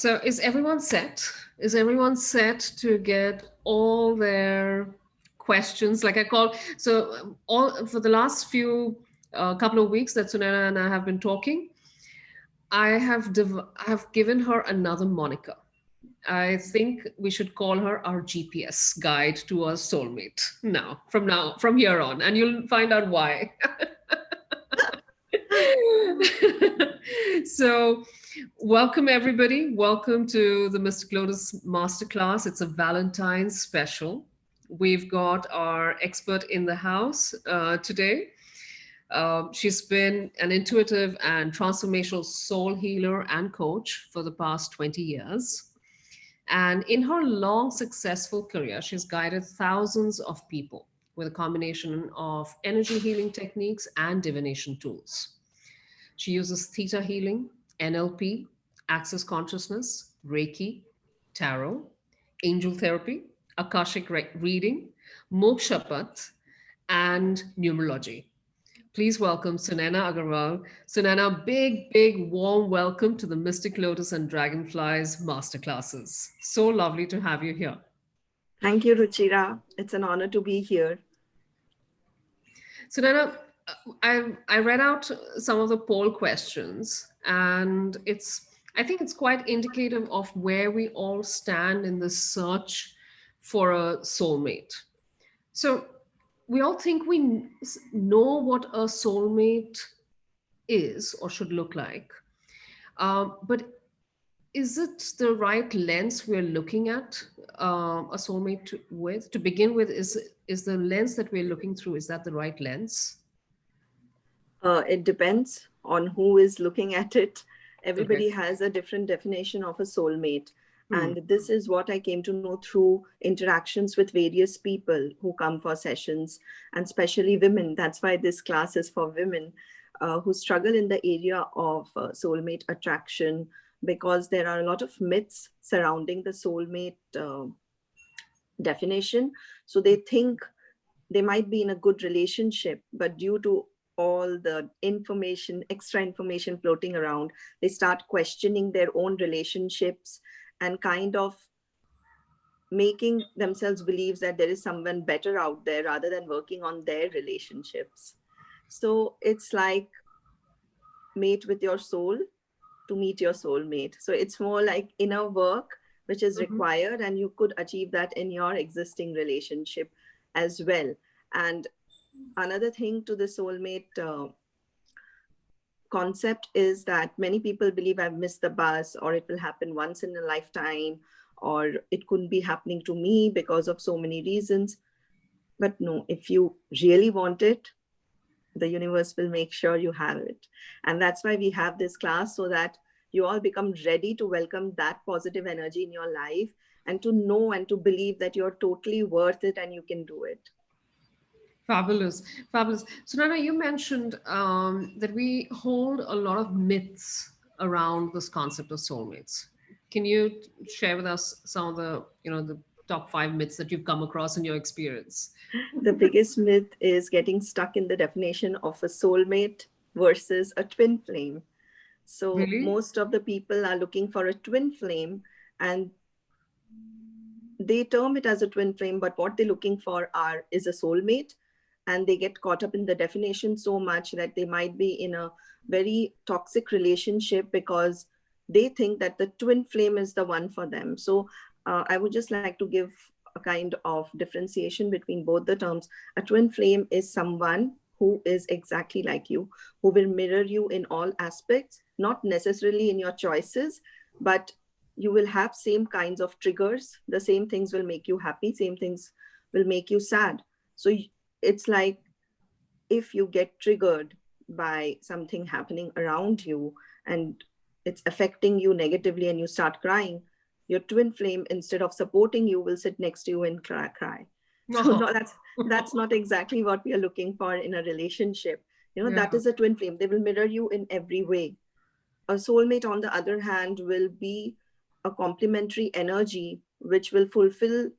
So is everyone set? Is everyone set to get all their questions? Like I call, so all for the last few couple of weeks that Sunaina and I have been talking, I have given her another moniker. I think we should call her our GPS guide to our soulmate from here on, and you'll find out why. So, welcome everybody. Welcome to the Mystic Lotus Masterclass. It's a Valentine's special. We've got our expert in the house today. She's been an intuitive and transformational soul healer and coach for the past 20 years. And in her long, successful career, she's guided thousands of people with a combination of energy healing techniques and divination tools. She uses theta healing, NLP, access consciousness, Reiki, tarot, angel therapy, reading, mokshapat, and numerology. Please welcome Sunainaa Agrawwal. Sunaina, big, warm welcome to the Mystic Lotus and Dragonflies masterclasses. So lovely to have you here. Thank you, Ruchira. It's an honor to be here. Sunaina, I read out some of the poll questions, and I think it's quite indicative of where we all stand in the search for a soulmate. So we all think we know what a soulmate is or should look like. But is it the right lens we're looking at a soulmate with? To begin with, is the lens that we're looking through, is that the right lens? It depends on who is looking at it. Everybody Okay. has a different definition of a soulmate. And this is what I came to know through interactions with various people who come for sessions, and especially women. That's why this class is for women who struggle in the area of soulmate attraction, because there are a lot of myths surrounding the soulmate definition. So they think they might be in a good relationship, but due to all the extra information floating around, they start questioning their own relationships and kind of making themselves believe that there is someone better out there rather than working on their relationships. So it's like mate with your soul to meet your soulmate. So it's more like inner work which is required, and you could achieve that in your existing relationship as well. And another thing to the soulmate concept is that many people believe I've missed the bus, or it will happen once in a lifetime, or it couldn't be happening to me because of so many reasons. But no, if you really want it, the universe will make sure you have it. And that's why we have this class, so that you all become ready to welcome that positive energy in your life, and to know and to believe that you're totally worth it and you can do it. Fabulous, fabulous. So, Nana, you mentioned that we hold a lot of myths around this concept of soulmates. Can you share with us some of the top 5 myths that you've come across in your experience? The biggest myth is getting stuck in the definition of a soulmate versus a twin flame. So Really? most of the people are looking for a twin flame, and they term it as a twin flame, but what they're looking for is a soulmate. And they get caught up in the definition so much that they might be in a very toxic relationship because they think that the twin flame is the one for them. So I would just like to give a kind of differentiation between both the terms. A twin flame is someone who is exactly like you, who will mirror you in all aspects, not necessarily in your choices, but you will have same kinds of triggers. The same things will make you happy, same things will make you sad. So it's like if you get triggered by something happening around you and it's affecting you negatively and you start crying, your twin flame, instead of supporting you, will sit next to you and cry. So no, that's not exactly what we are looking for in a relationship. That is a twin flame. They will mirror you in every way. A soulmate, on the other hand, will be a complementary energy which will fulfill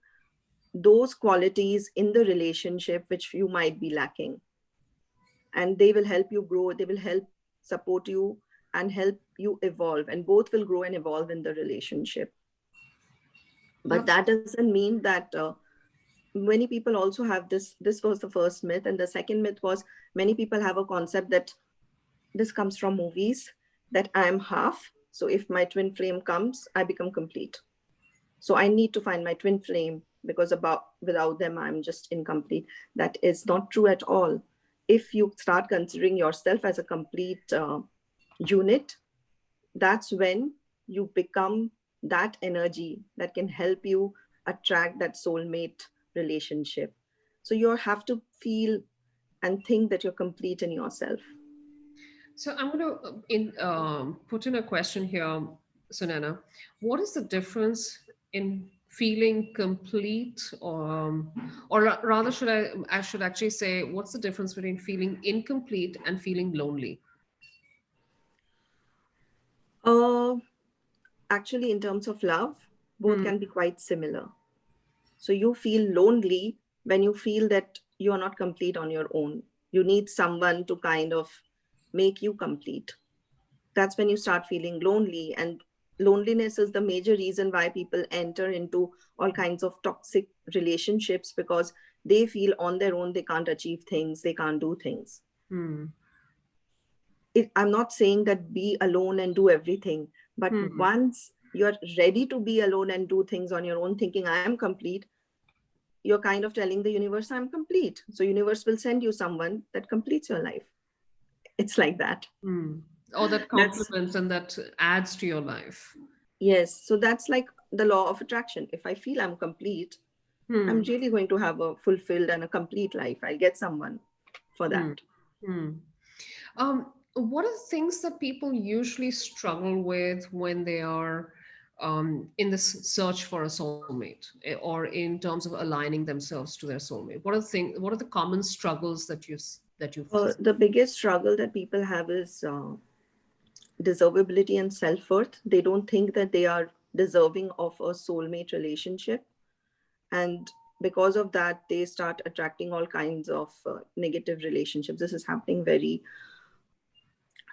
those qualities in the relationship which you might be lacking. And they will help you grow. They will help support you and help you evolve, and both will grow and evolve in the relationship. But That's that doesn't mean that many people also have this was the first myth, and the second myth was many people have a concept that this comes from movies, that I am half, so if my twin flame comes, I become complete. So I need to find my twin flame, because about without them I'm just incomplete. That is not true at all. If you start considering yourself as a complete unit, that's when you become that energy that can help you attract that soulmate relationship. So you have to feel and think that you're complete in yourself. so. I'm going to put in a question here, Sunaina. What is the difference in feeling complete, or rather, I should actually say, what's the difference between feeling incomplete and feeling lonely? uh, Actually, in terms of love, both Hmm. can be quite similar. So you feel lonely when you feel that you are not complete on your own. You need someone to kind of make you complete. That's when you start feeling lonely. And loneliness is the major reason why people enter into all kinds of toxic relationships, because they feel on their own they can't achieve things, they can't do things. Hmm. I'm not saying that be alone and do everything, but Hmm. once you're ready to be alone and do things on your own, thinking I am complete, you're kind of telling the universe I'm complete. So universe will send you someone that completes your life. It's like that. Hmm. Or that That's complements and that adds to your life. yes. So that's like the law of attraction. If I feel I'm complete, I'm Hmm. really going to have a fulfilled and a complete life. I'll get someone for Hmm. that. Hmm. What are the things that people usually struggle with when they are in this search for a soulmate, or in terms of aligning themselves to their soulmate? What are the common struggles that you see? The biggest struggle that people have is deservability and self-worth. They don't think that they are deserving of a soulmate relationship, and because of that they start attracting all kinds of negative relationships. This is happening very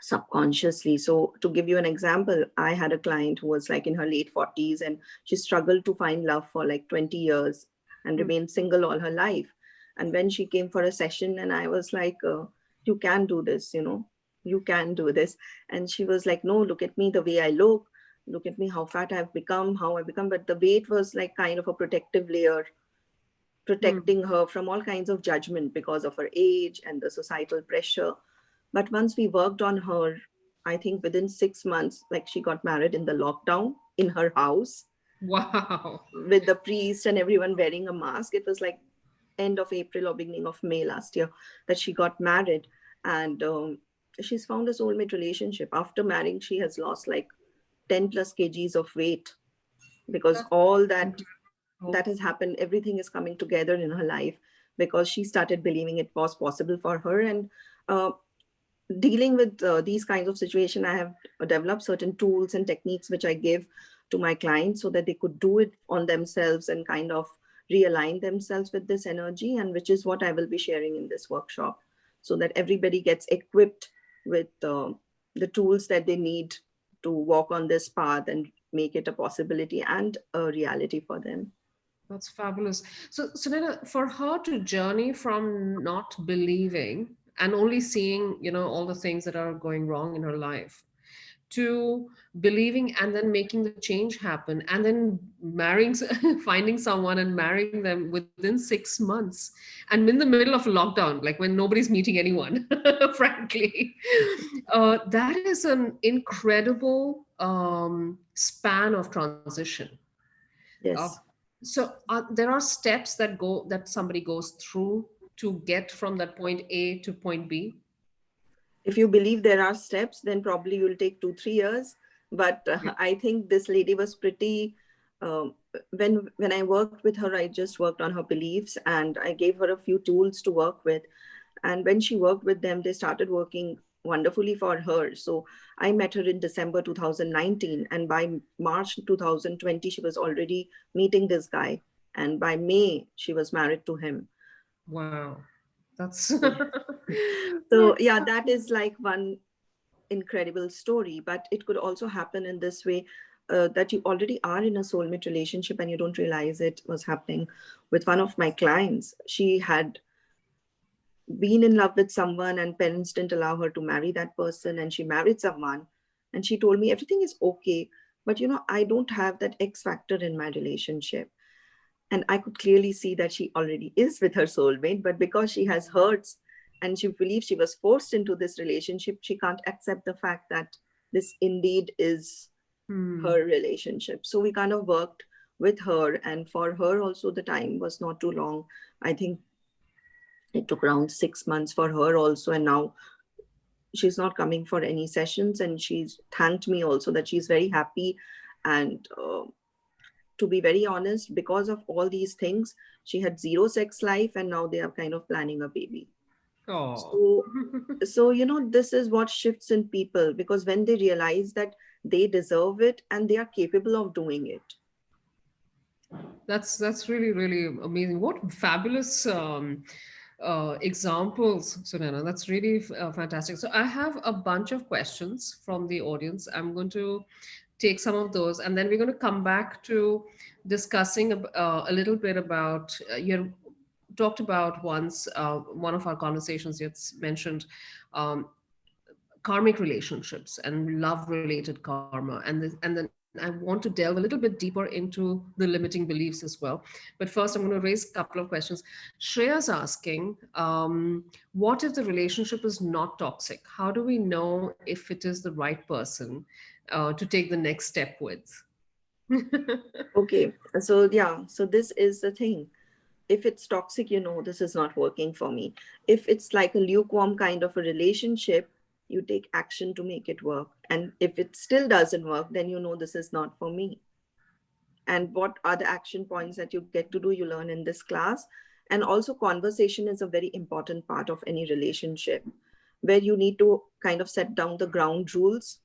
subconsciously. So to give you an example, I had a client who was like in her late 40s, and she struggled to find love for like 20 years and Hmm. remained single all her life. And when she came for a session, and I was like, you can do this, you can do this. And she was like, no, look at me, the way I look at me, how fat I've become, how I become. But the weight was like kind of a protective layer, Hmm. protecting her from all kinds of judgment because of her age and the societal pressure. But once we worked on her, I think within 6 months, like she got married in the lockdown in her house Wow. with the priest and everyone wearing a mask. It was like end of April or beginning of May last year that she got married. And she's found a soulmate relationship. After marrying, she has lost like 10 plus kgs of weight, because That's all that incredible. has happened, everything is coming together in her life, because she started believing it was possible for her. And uh, dealing with these kinds of situation, I have developed certain tools and techniques which I give to my clients so that they could do it on themselves and kind of realign themselves with this energy, and which is what I will be sharing in this workshop, so that everybody gets equipped with the tools that they need to walk on this path and make it a possibility and a reality for them. That's fabulous. So, Sunita, for her to journey from not believing and only seeing, all the things that are going wrong in her life, to believing and then making the change happen, and then marrying, finding someone and marrying them within 6 months, and in the middle of a lockdown, like when nobody's meeting anyone, frankly, that is an incredible span of transition. Uh, Yes. so there are steps that somebody goes through to get from that point A to point B. If you believe there are steps, then probably you'll take 2 3 years. But Yeah. I think this lady was pretty um, when I worked with her, I just worked on her beliefs and I gave her a few tools to work with. And when she worked with them, they started working wonderfully for her. So I met her in December 2019, and by March 2020 she was already meeting this guy, and by May she was married to him. Wow. That's So yeah, that is like one incredible story, but it could also happen in this way, that you already are in a soulmate relationship and you don't realize it was happening. With one of my clients, she had been in love with someone and parents didn't allow her to marry that person, and she married someone, and she told me everything is okay, but I don't have that X factor in my relationship. And I could clearly see that she already is with her soulmate, but because she has hurts and she believes she was forced into this relationship, she can't accept the fact that this indeed is her relationship. So we kind of worked with her, and for her also the time was not too long. I think it took around 6 months for her also, and now she's not coming for any sessions, and she's thanked me also that she's very happy. And to be very honest, because of all these things, she had zero sex life, and now they are kind of planning a baby. Oh. So this is what shifts in people, because when they realize that they deserve it and they are capable of doing it. That's really really amazing. What fabulous examples, Sunaina. That's really fantastic. So I have a bunch of questions from the audience. I'm going to take some of those, and then we're going to come back to discussing a little bit about you talked about once one of our conversations. You had mentioned um, karmic relationships and love related karma, and then I want to delve a little bit deeper into the limiting beliefs as well. But first I'm going to raise a couple of questions. Shreya's asking, what if the relationship is not toxic? How do we know if it is the right person to take the next step with? Okay, so yeah, so this is the thing. If it's toxic, this is not working for me. If it's like a lukewarm kind of a relationship, you take action to make it work. And if it still doesn't work, then this is not for me. And what are the action points that you get to do, you learn in this class. And also, conversation is a very important part of any relationship, where you need to kind of set down the ground rules.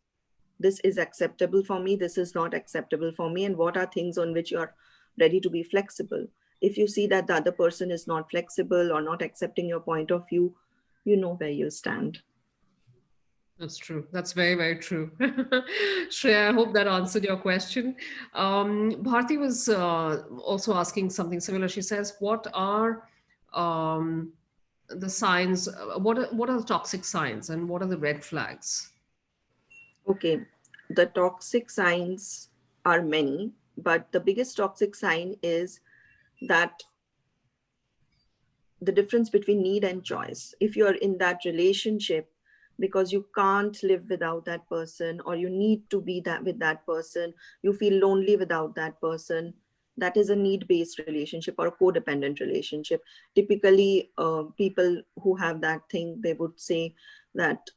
This is acceptable for me, this is not acceptable for me, and what are things on which you are ready to be flexible. If you see that the other person is not flexible or not accepting your point of view, you know where you stand. That's true. That's very, very true. Shreya, I hope that answered your question. Bharti was also asking something similar. She says, "What are um, the signs? What are the toxic signs, and what are the red flags?" Okay, the toxic signs are many, but the biggest toxic sign is that the difference between need and choice. If you're in that relationship because you can't live without that person, or you need to be that with that person, you feel lonely without that person, that is a need based relationship or a codependent relationship. Typically, people who have that thing, they would say that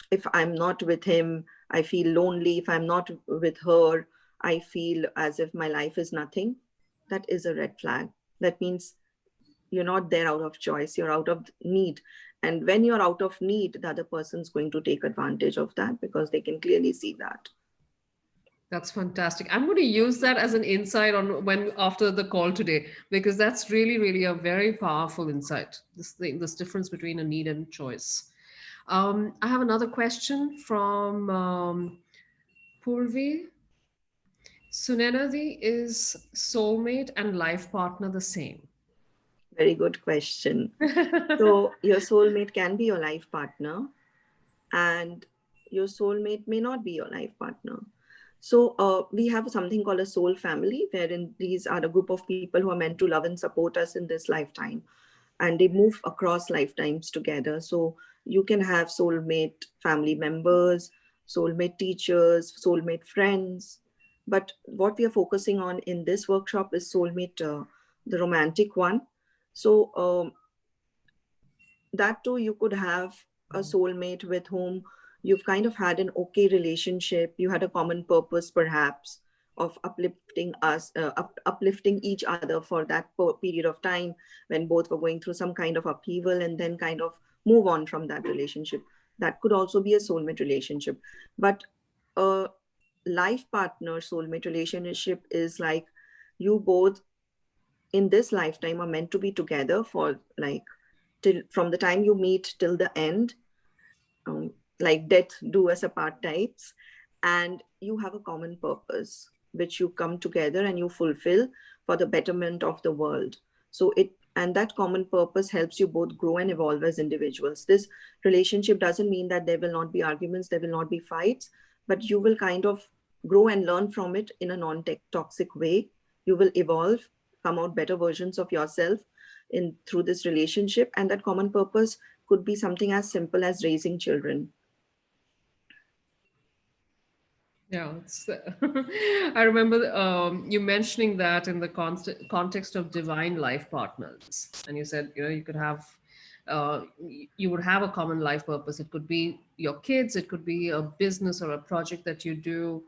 if I'm not with him, I feel lonely. If I'm not with her, I feel as if my life is nothing. That is a red flag. That means you're not there out of choice, you're out of need. And when you're out of need, the other person's going to take advantage of that, because they can clearly see that. That's fantastic. I'm going to use that as an insight on when after the call today, because that's really, really a very powerful insight. This thing, this difference between a need and choice. I have another question from Purvi. Sunenadi, is soulmate and life partner the same? Very good question. So your soulmate can be your life partner, and your soulmate may not be your life partner. So we have something called a soul family, wherein these are a group of people who are meant to love and support us in this lifetime, and they move across lifetimes together. So you can have soulmate family members, soulmate teachers, soulmate friends. But what we are focusing on in this workshop is soulmate, the romantic one. So that too, you could have a soulmate with whom you've kind of had an okay relationship. You had a common purpose, perhaps, of uplifting each other for that period of time when both were going through some kind of upheaval, and then kind of move on from that relationship. That could also be a soulmate relationship. But a life partner soulmate relationship is like, you both in this lifetime are meant to be together for, like, till from the time you meet till the end. like death do us apart types, and you have a common purpose which you come together and you fulfill for the betterment of the world. So it, and that common purpose helps you both grow and evolve as individuals. This relationship doesn't mean that there will not be arguments, there will not be fights, but you will kind of grow and learn from it in a non-toxic way. You will evolve, come out better versions of yourself in through this relationship. And that common purpose could be something as simple as raising children. Yeah, it's, I remember you mentioning that in the context of divine life partners, and you said, you know, you could have, you would have a common life purpose. It could be your kids, it could be a business or a project that you do,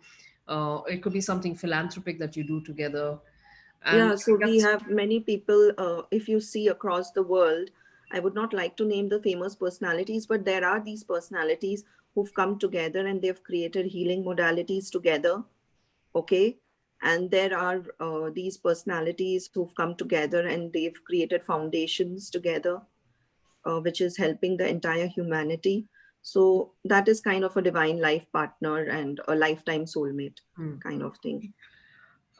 it could be something philanthropic that you do together, and Yeah, I so we guess, have many people, if you see across the world, I would not like to name the famous personalities, but there are these personalities who've come together and they've created healing modalities together. Okay. And there are these personalities who've come together and they've created foundations together, which is helping the entire humanity. So that is kind of a divine life partner and a lifetime soulmate hmm. kind of thing.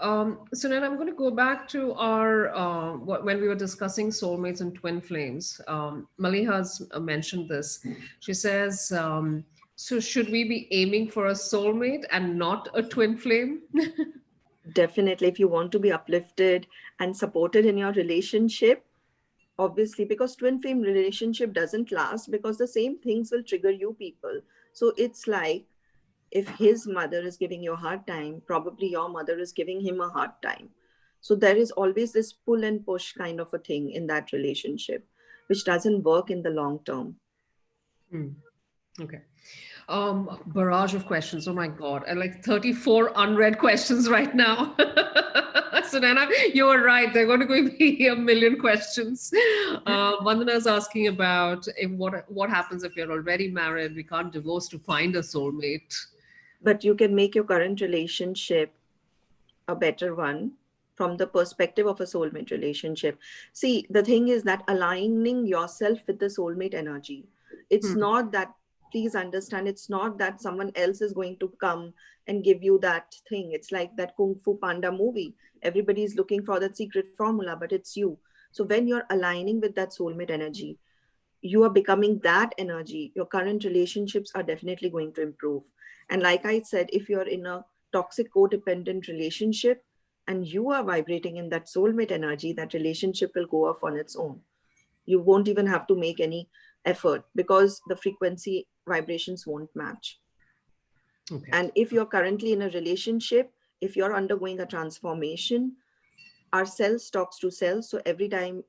So then I'm going to go back to our when we were discussing soulmates and twin flames. Maliha has mentioned this. She says, "So should we be aiming for a soulmate and not a twin flame?" Definitely, if you want to be uplifted and supported in your relationship, obviously, because twin flame relationship doesn't last because the same things will trigger you people. So it's like if his mother is giving you a hard time, probably your mother is giving him a hard time. So there is always this pull and push kind of a thing in that relationship, which doesn't work in the long term. Hmm. Okay. Barrage of questions. Oh my God. And like 34 unread questions right now. So Nana, you were right. There are going to be a million questions. Vandana is asking about if what happens if you're already married, we can't divorce to find a soulmate. But you can make your current relationship a better one from the perspective of a soulmate relationship. See, the thing is that aligning yourself with the soulmate energy, it's Hmm. not that, please understand, it's not that someone else is going to come and give you that thing. It's like that Kung Fu Panda movie. Everybody is looking for that secret formula, but it's you. So when you're aligning with that soulmate energy, you are becoming that energy. Your current relationships are definitely going to improve. And like I said, if you're in a toxic codependent relationship and you are vibrating in that soulmate energy, that relationship will go off on its own. You won't even have to make any effort because the frequency vibrations won't match. Okay. And if you're currently in a relationship, if you're undergoing a transformation, our cells talks to cells. So every time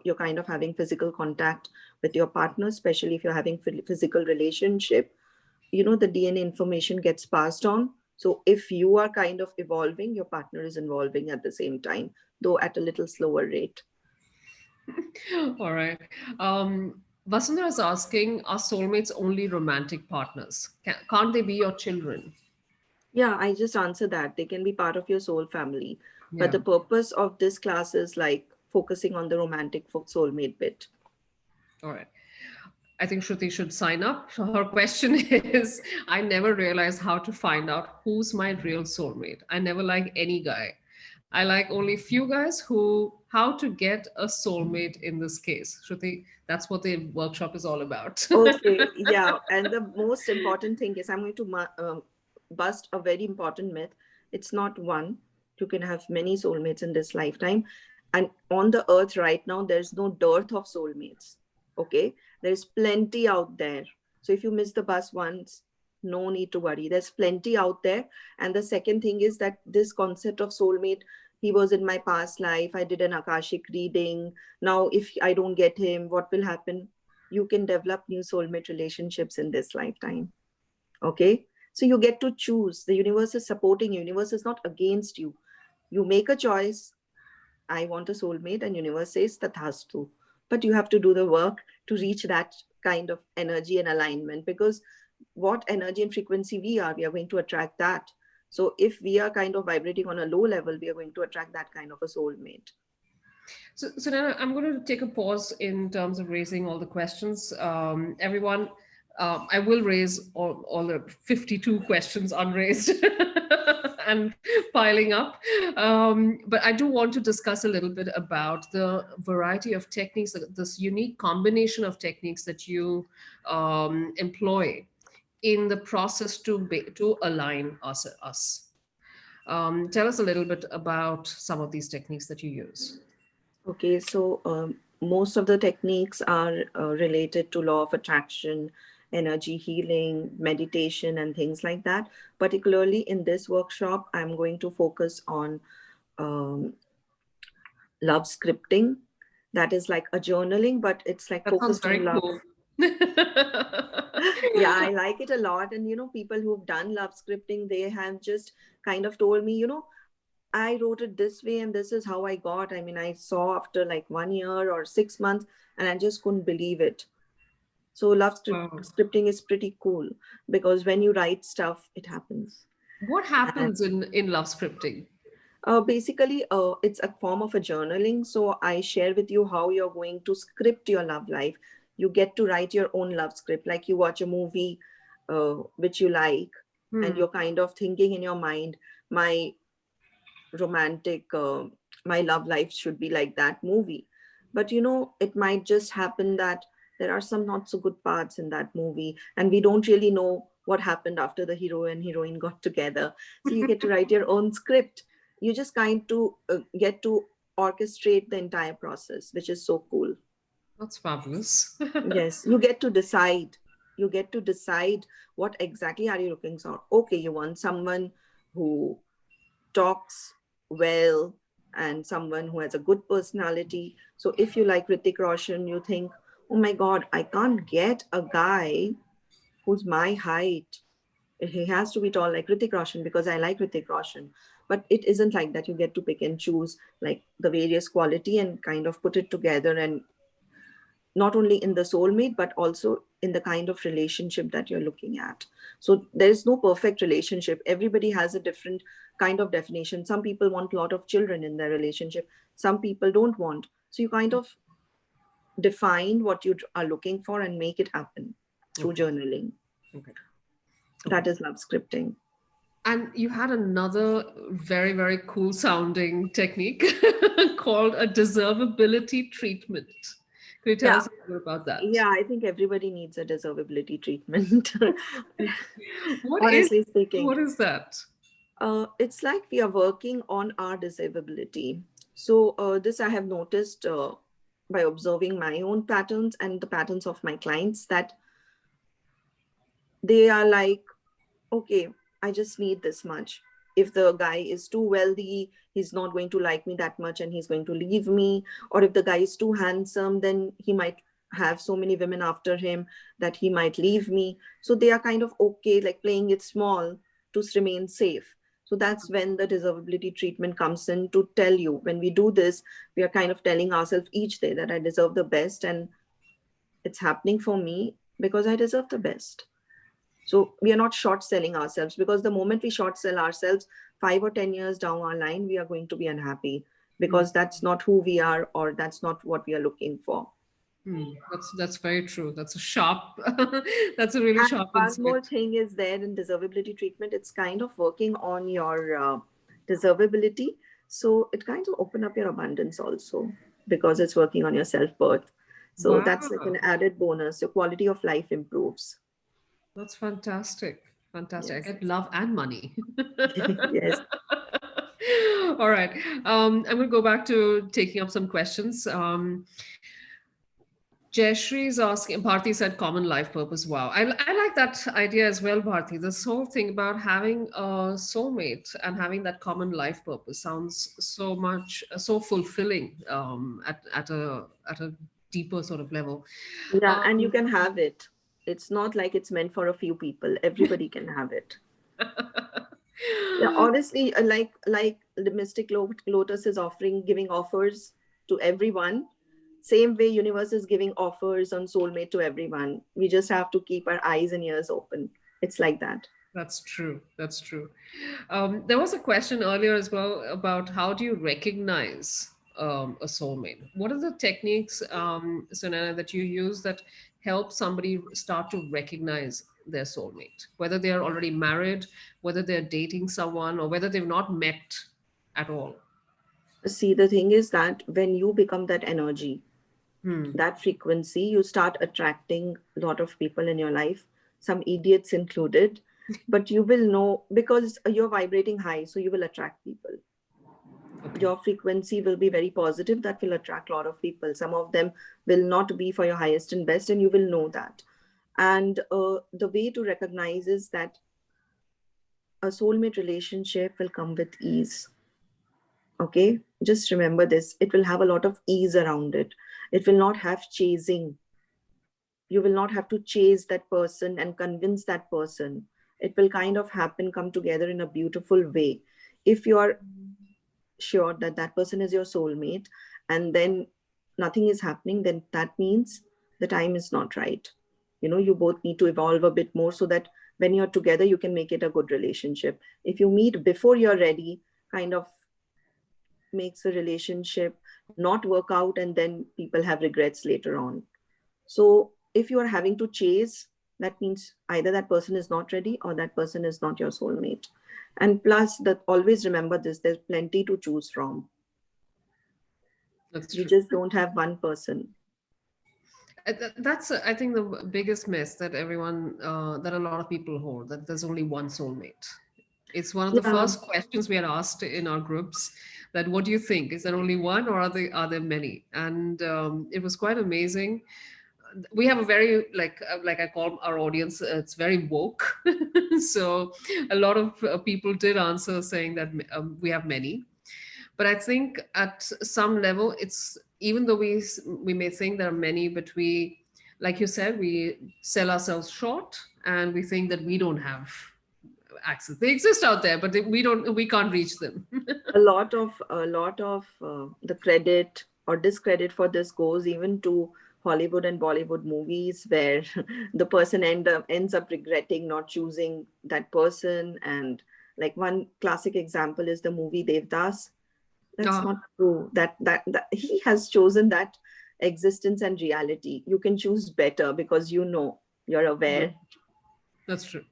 you're kind of having physical contact with your partner, especially if you're having physical relationship, you know, the DNA information gets passed on. So if you are kind of evolving, your partner is evolving at the same time, though at a little slower rate. All right. Vasundhara is asking, are soulmates only romantic partners? Can't they be your children? Yeah, I just answer that they can be part of your soul family, but Yeah. the purpose of this class is like focusing on the romantic soulmate bit. All right. I think Shruti should sign up. So her question is, I never realized how to find out who's my real soulmate. I never like any guy. I like only few guys who, how to get a soulmate in this case. Shruti, that's what the workshop is all about. Okay, yeah. And the most important thing is I'm going to bust a very important myth. It's not one. You can have many soulmates in this lifetime. And on the earth right now, there's no dearth of soulmates. Okay, there's plenty out there. So if you miss the bus once, no need to worry. There's plenty out there. And the second thing is that this concept of soulmate, he was in my past life. I did an Akashic reading. Now, if I don't get him, what will happen? You can develop new soulmate relationships in this lifetime. Okay, so you get to choose. The universe is supporting you. Universe is not against you. You make a choice. I want a soulmate, and universe says tathastu. But you have to do the work to reach that kind of energy and alignment, because what energy and frequency we are going to attract that. So if we are kind of vibrating on a low level, we are going to attract that kind of a soulmate. So now I'm going to take a pause in terms of raising all the questions. Everyone, I will raise all the 52 questions unraised and piling up. But I do want to discuss a little bit about the variety of techniques, this unique combination of techniques that you employ in the process to align us. Tell us a little bit about some of these techniques that you use. Okay, so most of the techniques are related to law of attraction, energy healing, meditation, and things like that. Particularly in this workshop, I'm going to focus on um, love scripting. That is like a journaling, but it's like That sounds focused on very love. cool. Yeah, I like it a lot. And, people who've done love scripting, they have just kind of told me, I wrote it this way and this is how I got. I mean, I saw after like 1 year or 6 months and I just couldn't believe it. So Wow. scripting is pretty cool because when you write stuff, it happens. What And happens in love scripting? basically, it's a form of a journaling. So I share with you how you're going to script your love life. You get to write your own love script, like you watch a movie which you like, and Hmm. you're kind of thinking in your mind, my romantic my love life should be like that movie. But it might just happen that there are some not so good parts in that movie and we don't really know what happened after the hero and heroine got together. So you get to write your own script. You just kind to get to orchestrate the entire process, which is so cool. That's fabulous. Yes, you get to decide what exactly are you looking for. Okay, you want someone who talks well and someone who has a good personality. So if you like Ritik Roshan, you think, oh my God, I can't get a guy who's my height. He has to be tall like Ritik Roshan because I like Ritik Roshan. But it isn't like that. You get to pick and choose like the various quality and kind of put it together, and not only in the soulmate but also in the kind of relationship that you're looking at. So there is no perfect relationship. Everybody has a different kind of definition. Some people want a lot of children in their relationship, some people don't want. So you kind of define what you are looking for and make it happen through Okay. journaling. Okay. That Okay. is love scripting. And you had another very, very cool sounding technique called a deservability treatment. Could you tell Yeah, us a little bit about that? yeah, I think everybody needs a deservability treatment. What is Honestly speaking, what is that? it's like we are working on our disability. So, this I have noticed by observing my own patterns and the patterns of my clients, that they are like, okay, I just need this much. If the guy is too wealthy, he's not going to like me that much and he's going to leave me. Or if the guy is too handsome, then he might have so many women after him that he might leave me. So they are kind of okay, like playing it small to remain safe. So that's when the deservability treatment comes in to tell you. When we do this, we are kind of telling ourselves each day that I deserve the best and it's happening for me because I deserve the best. So we are not short selling ourselves, because the moment we short sell ourselves, 5 or 10 years down our line, we are going to be unhappy Hmm. because that's not who we are or that's not what we are looking for. Hmm. That's very true. That's a sharp. That's a really And sharp one more insight. thing is there in deservability treatment, it's kind of working on your deservability. So it kind of open up your abundance also because it's working on your self worth. So that's like an Wow, added bonus. Your quality of life improves. that's fantastic. Fantastic. I Yes. get love and money. Yes. All right. I'm going to go back to taking up some questions. Jayashri is asking, Bharti said common life purpose. Wow. I like that idea as well, Bharti. This whole thing about having a soulmate and having that common life purpose sounds so much, so fulfilling at a deeper sort of level. Yeah, and you Um, can have it. It's not like it's meant for a few people. Everybody can have it. Yeah, honestly, like the Lotus is offering, giving offers to everyone. Same way universe is giving offers on soulmate to everyone. We just have to keep our eyes and ears open. It's like that. that's true. That's true. There was a question earlier as well about how do you recognize a soulmate? What are the techniques, Sunaina, that you use that help somebody start to recognize their soulmate, whether they are already married, whether they're dating someone, or whether they've not met at all? See, the thing is that when you become that energy, Hmm. that frequency, you start attracting a lot of people in your life, some idiots included, but you will know because you're vibrating high, so you will attract people. Okay. Your frequency will be very positive, that will attract a lot of people. Some of them will not be for your highest and best, and you will know that. And the way to recognize is that a soulmate relationship will come with ease. Okay, just remember this, it will have a lot of ease around it. It will not have chasing. You will not have to chase that person and convince that person. It will kind of happen, come together in a beautiful way. If you are sure that that person is your soulmate and then nothing is happening, then that means the time is not right. You know, you both need to evolve a bit more so that when you're together you can make it a good relationship. If you meet before you're ready, kind of makes a relationship not work out, and then people have regrets later on. So if you are having to chase, that means either that person is not ready or that person is not your soulmate. And plus, that always remember this, there's plenty to choose from. That's You true. just don't have one person. That's, I think, the biggest myth that that a lot of people hold, that there's only one soulmate. It's one of the Yeah, first questions we are asked in our groups, that what do you think? Is there only one, or are there many? And it was quite amazing. We have a very, like I call our audience, it's very woke. So a lot of people did answer saying that we have many. But I think at some level, it's, even though we may think there are many, but we, like you said, we sell ourselves short, and we think that we don't have access. They exist out there, but we can't reach them. a lot of the credit or discredit for this goes even to Hollywood and Bollywood movies, where the person ends up regretting not choosing that person. And like one classic example is the movie Devdas. That's Ah, not true. That he has chosen that existence and reality. You can choose better because you know, you're aware. that's true.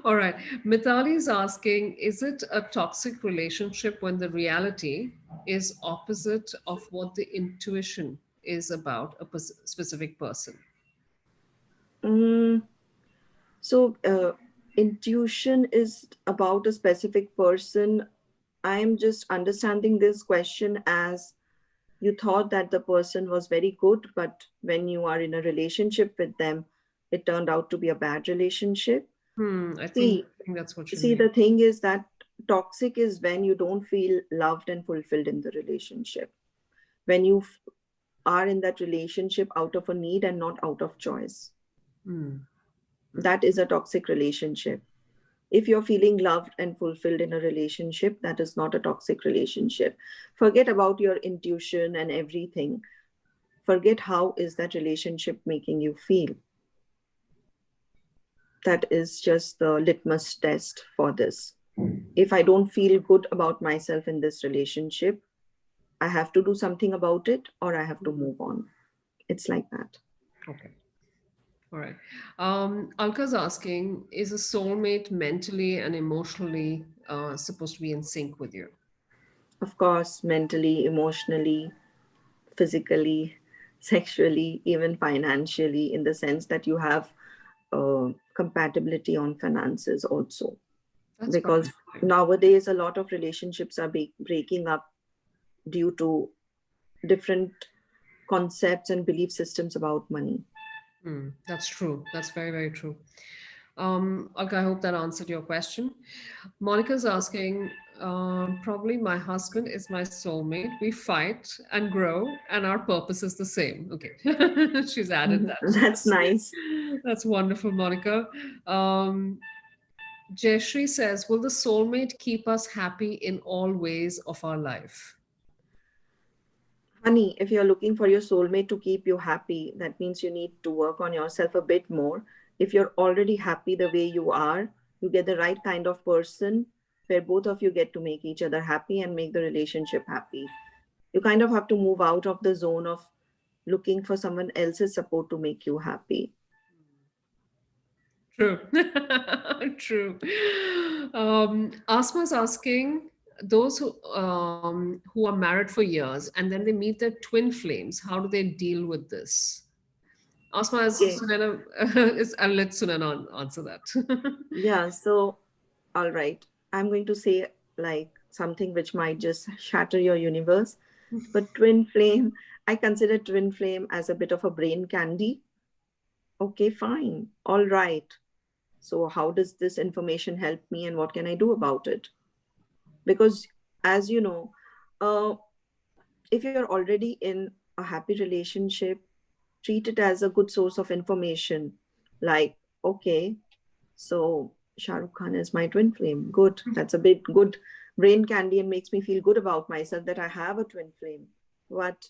All right. Mithali is asking, is it a toxic relationship when the reality is opposite of what the intuition is about a specific person? Mm, so intuition is about a specific person. I'm just understanding this question as you thought that the person was very good, but when you are in a relationship with them, it turned out to be a bad relationship. I think, See, that's what you see, mean. the thing is that toxic is when you don't feel loved and fulfilled in the relationship. When you are in that relationship out of a need and not out of choice. Hmm. That is a toxic relationship. If you're feeling loved and fulfilled in a relationship, that is not a toxic relationship. Forget about your intuition and everything. Forget how is that relationship making you feel. That is just the litmus test for this. If I don't feel good about myself in this relationship, I have to do something about it or I have to move on. It's like that. Okay. All right. Alka's asking, is a soulmate mentally and emotionally supposed to be in sync with you? Of course, mentally, emotionally, physically, sexually, even financially, in the sense that you have compatibility on finances also. That's quite Because interesting. nowadays, a lot of relationships are breaking up due to different concepts and belief systems about money. That's true. That's very, very true. Okay, I hope that answered your question. Monica's asking, probably my husband is my soulmate. We fight and grow, and our purpose is the same. Okay, she's added Mhm. that. That's nice. That's wonderful, Monica. Um, Jayashree says, will the soulmate keep us happy in all ways of our life? Honey, if you're looking for your soulmate to keep you happy, that means you need to work on yourself a bit more. If you're already happy the way you are, you get the right kind of person where both of you get to make each other happy and make the relationship happy. You kind of have to move out of the zone of looking for someone else's support to make you happy. True. True. Asma's asking those who are married for years and then they meet their twin flames, how do they deal with this? Asma, is Okay. Sunaina, I'll let Sunaina answer that. Yeah. So, all right. I'm going to say like something which might just shatter your universe. But twin flame, I consider twin flame as a bit of a brain candy. Okay, fine. All right. So, how does this information help me and what can I do about it? Because, as you know, uh, if you're already in a happy relationship, treat it as a good source of information. Like, okay, so Shah Rukh Khan is my twin flame. Good. That's a bit good brain candy and makes me feel good about myself that I have a twin flame. What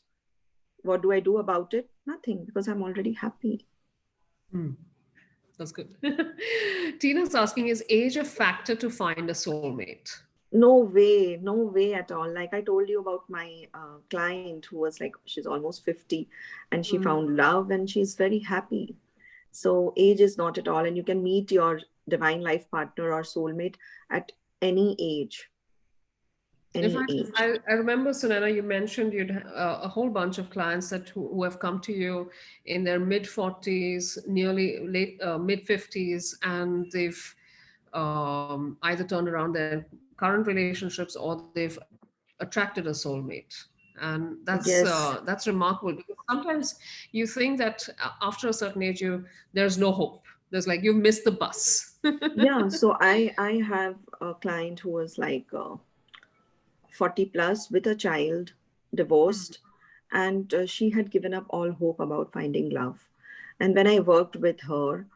what do I do about it? Nothing, because I'm already happy. Hmm, that's good. Tina's asking, is age a factor to find a soulmate? No way at all. Like I told you about my client who was like, she's almost 50 and she Mm. found love and she's very happy. So age is not at all. And you can meet your divine life partner or soulmate at any age, In any fact, age. I remember, Sunana, you mentioned you'd a whole bunch of clients who have come to you in their mid 40s, nearly late mid 50s, and they've either turned around their current relationships or they've attracted a soulmate. And that's Yes. remarkable because sometimes you think that after a certain age, there's no hope. There's like you've missed the bus. Yeah. So I have a client who was like 40 plus with a child, divorced, and she had given up all hope about finding love. And when I worked with her,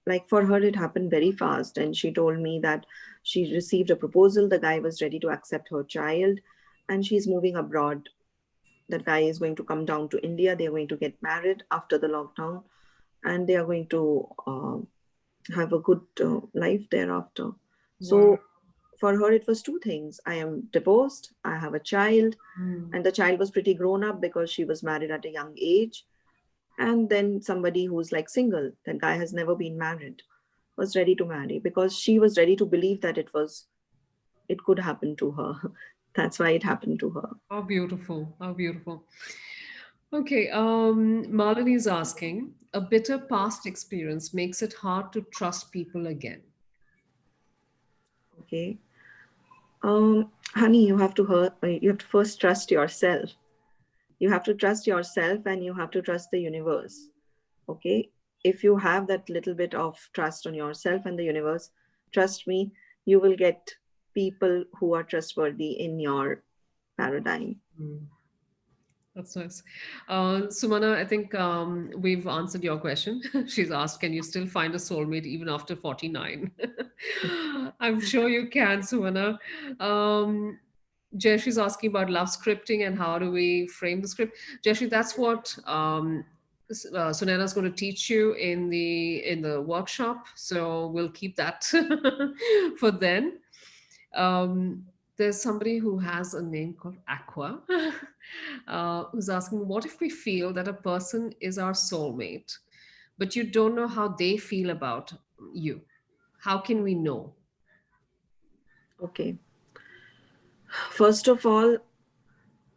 like for her, it happened very fast. And she told me that she received a proposal. The guy was ready to accept her child, and she's moving abroad. That guy is going to come down to India. They're going to get married after the lockdown, and they are going to have a good life thereafter. Wow. So for her, it was two things. I am divorced, I have a child, Mm. and the child was pretty grown up because she was married at a young age. And then somebody who's like single, that guy has never been married, was ready to marry because she was ready to believe that it could happen to her. That's why it happened to her. How beautiful. How beautiful. Okay, Malini is asking, a bitter past experience makes it hard to trust people again. Okay. Honey, you have to first trust yourself. You have to trust yourself and you have to trust the universe. Okay. If you have that little bit of trust on yourself and the universe, trust me, you will get people who are trustworthy in your paradigm. Mm, that's nice. Sumana, I think we've answered your question. She's asked, can you still find a soulmate even after 49? I'm sure you can, Sumana. Um, Jesh is asking about love scripting and how do we frame the script. Jeshi, that's what Sunaina's going to teach you in the workshop. So we'll keep that for then. There's somebody who has a name called Aqua, who's asking, what if we feel that a person is our soulmate, but you don't know how they feel about you? How can we know? Okay. First of all,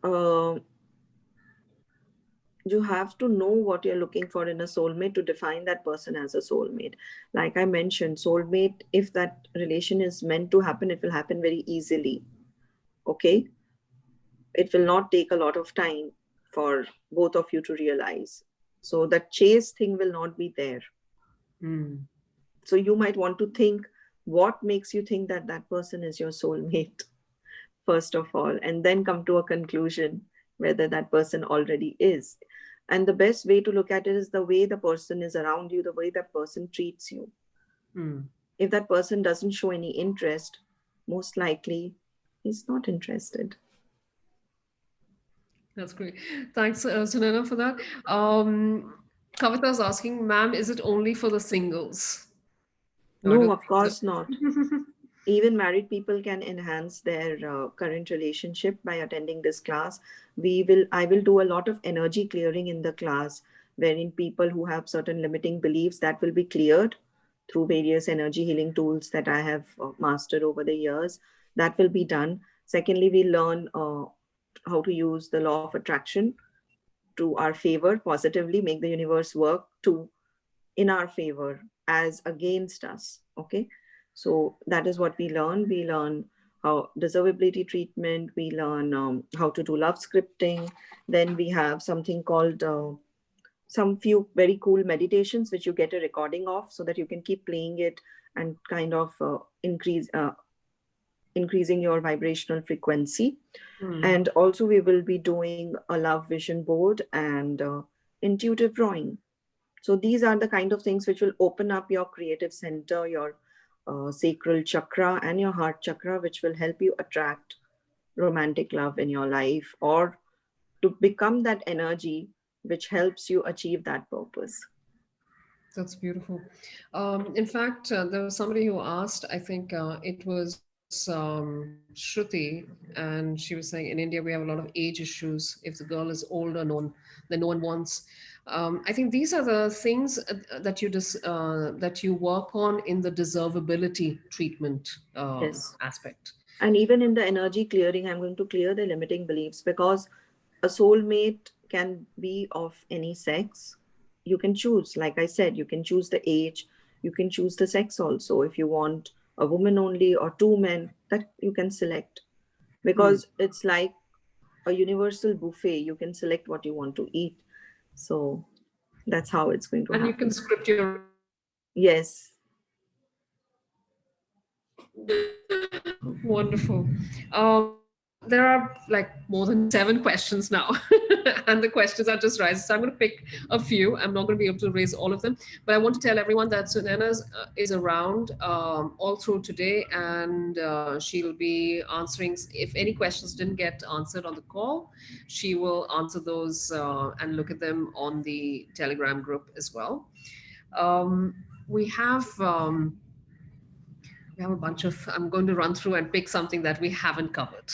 uh, you have to know what you're looking for in a soulmate to define that person as a soulmate. Like I mentioned, soulmate, if that relation is meant to happen, it will happen very easily. Okay. It will not take a lot of time for both of you to realize. So that chase thing will not be there. Hmm. So you might want to think what makes you think that that person is your soulmate, first of all, and then come to a conclusion whether that person already is. And the best way to look at it is the way the person is around you, the way that person treats you. Hmm. If that person doesn't show any interest, most likely he's not interested. That's great. Thanks, Sunana, for that. Kavita is asking, ma'am, is it only for the singles? No, I No, don't of think course not. so. Even married people can enhance their current relationship by attending this class. I will do a lot of energy clearing in the class, wherein people who have certain limiting beliefs, that will be cleared through various energy healing tools that I have mastered over the years. That will be done. Secondly, we learn how to use the law of attraction to our favor positively, make the universe work to in our favor as against us. Okay, so that is what we learn. We learn how deservability treatment, we learn how to do love scripting. Then we have something called some few very cool meditations which you get a recording of, so that you can keep playing it and kind of increasing your vibrational frequency. And also we will be doing a love vision board and intuitive drawing. So these are the kind of things which will open up your creative center, your sacral chakra and your heart chakra, which will help you attract romantic love in your life, or to become that energy which helps you achieve that purpose. That's beautiful. In fact, there was somebody who asked, I think it was Shruti, and she was saying in India we have a lot of age issues. If the girl is old or known, then no one wants. I think these are the things that you work on in the deservability treatment Yes. aspect. And even in the energy clearing, I'm going to clear the limiting beliefs, because a soulmate can be of any sex. You can choose, like I said, you can choose the age, you can choose the sex also. If you want a woman only or two men, that you can select, because it's like a universal buffet. You can select what you want to eat. So that's how it's going to And you can happen. script your own life. Yes. Wonderful. There are like more than 7 questions now, and the questions are just rising. So I'm going to pick a few. I'm not going to be able to raise all of them, but I want to tell everyone that Sunaina is around all through today, and she'll be answering. If any questions didn't get answered on the call, she will answer those and look at them on the Telegram group as well. Um, we have. We have a bunch of, I'm going to run through and pick something that we haven't covered.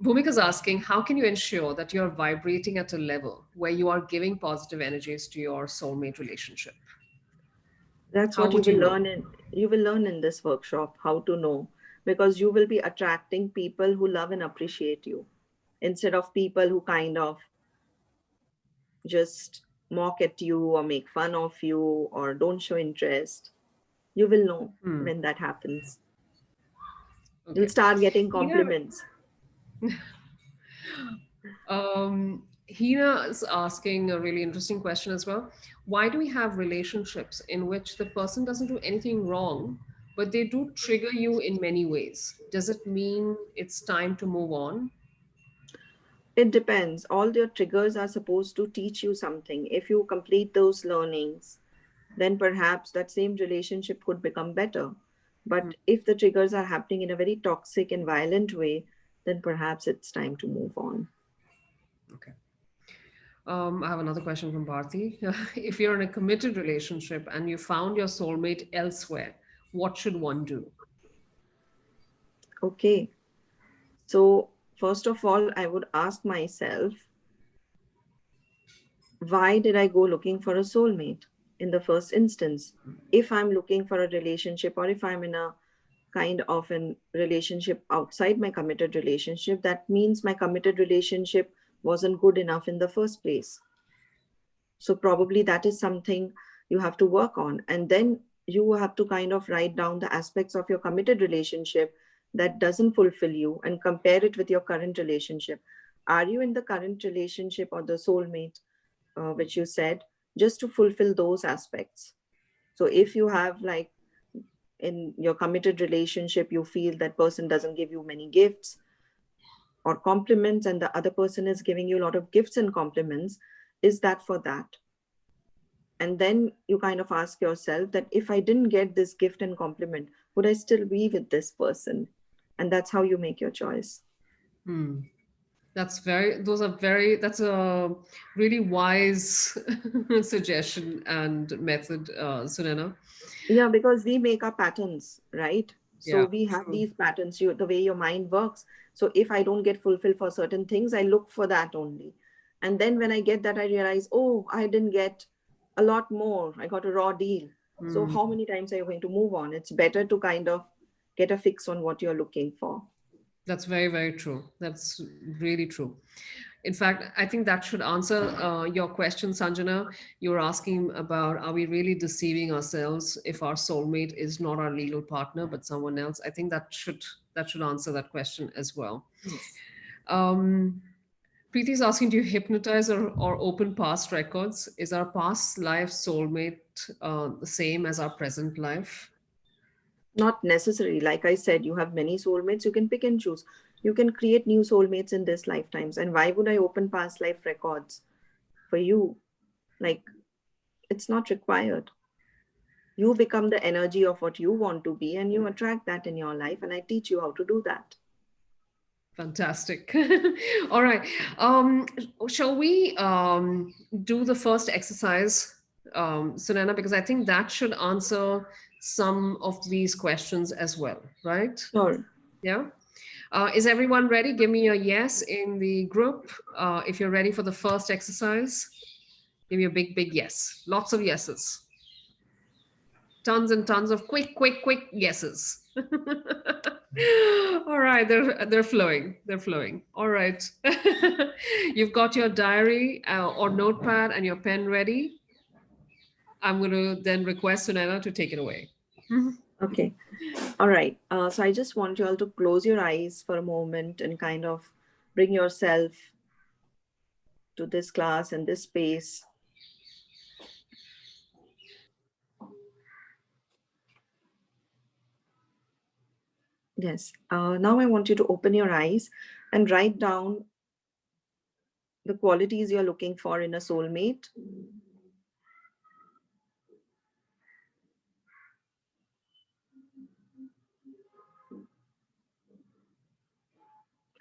Bhumika's asking, how can you ensure that you're vibrating at a level where you are giving positive energies to your soulmate relationship? That's How what you would will you know? learn in this workshop, how to know, because you will be attracting people who love and appreciate you, instead of people who kind of just mock at you or make fun of you or don't show interest. You will know when that happens. You'll Okay. start getting Hina, compliments. Hina is asking a really interesting question as well. Why do we have relationships in which the person doesn't do anything wrong, but they do trigger you in many ways? Does it mean it's time to move on? It depends. All your triggers are supposed to teach you something. If you complete those learnings, then perhaps that same relationship could become better. But if the triggers are happening in a very toxic and violent way, then perhaps it's time to move on. Okay. I have another question from Bharti. If you're in a committed relationship and you found your soulmate elsewhere, what should one do? Okay. So, first of all, I would ask myself, why did I go looking for a soulmate in the first instance? If I'm looking for a relationship, or if I'm in a kind of an relationship outside my committed relationship, that means my committed relationship wasn't good enough in the first place. So probably that is something you have to work on. And then you have to kind of write down the aspects of your committed relationship that doesn't fulfill you and compare it with your current relationship. Are you in the current relationship or the soulmate, which you said, just to fulfill those aspects? So if you have, like, in your committed relationship, you feel that person doesn't give you many gifts or compliments, and the other person is giving you a lot of gifts and compliments, is that for that? And then you kind of ask yourself that, if I didn't get this gift and compliment, would I still be with this person? And that's how you make your choice. Hmm. That's a really wise suggestion and method, Sunaina. Yeah, because we make our patterns, right? So Yeah, we have true. these patterns, the way your mind works. So if I don't get fulfilled for certain things, I look for that only. And then when I get that, I realize, oh, I didn't get a lot more. I got a raw deal. So Hmm. how many times are you going to move on? It's better to kind of get a fix on what you're looking for. That's very, very true. That's really true. In fact, I think that should answer your question, Sanjana. You were asking about, are we really deceiving ourselves if our soulmate is not our legal partner but someone else? I think that should answer that question as well. Yes. Um, Preeti is asking, do you hypnotize or open past records? Is our past life soulmate the same as our present life? Not necessary. Like I said, you have many soulmates. You can pick and choose. You can create new soulmates in this lifetimes. And why would I open past life records for you? Like, it's not required. You become the energy of what you want to be and you attract that in your life. And I teach you how to do that. Fantastic. All right. Um, shall we do the first exercise, Sunaina? Because I think that should answer some of these questions as well, right? Sure. Yeah. Is everyone ready? Give me a yes in the group. If you're ready for the first exercise, give me a big, big yes. Lots of yeses. Tons and tons of quick, quick, quick yeses. All right, they're flowing. They're flowing. All right. You've got your diary or notepad and your pen ready. I'm going to then request Sunana to take it away. Okay. All right. So I just want you all to close your eyes for a moment and kind of bring yourself to this class and this space. Yes. Now I want you to open your eyes and write down the qualities you're looking for in a soulmate.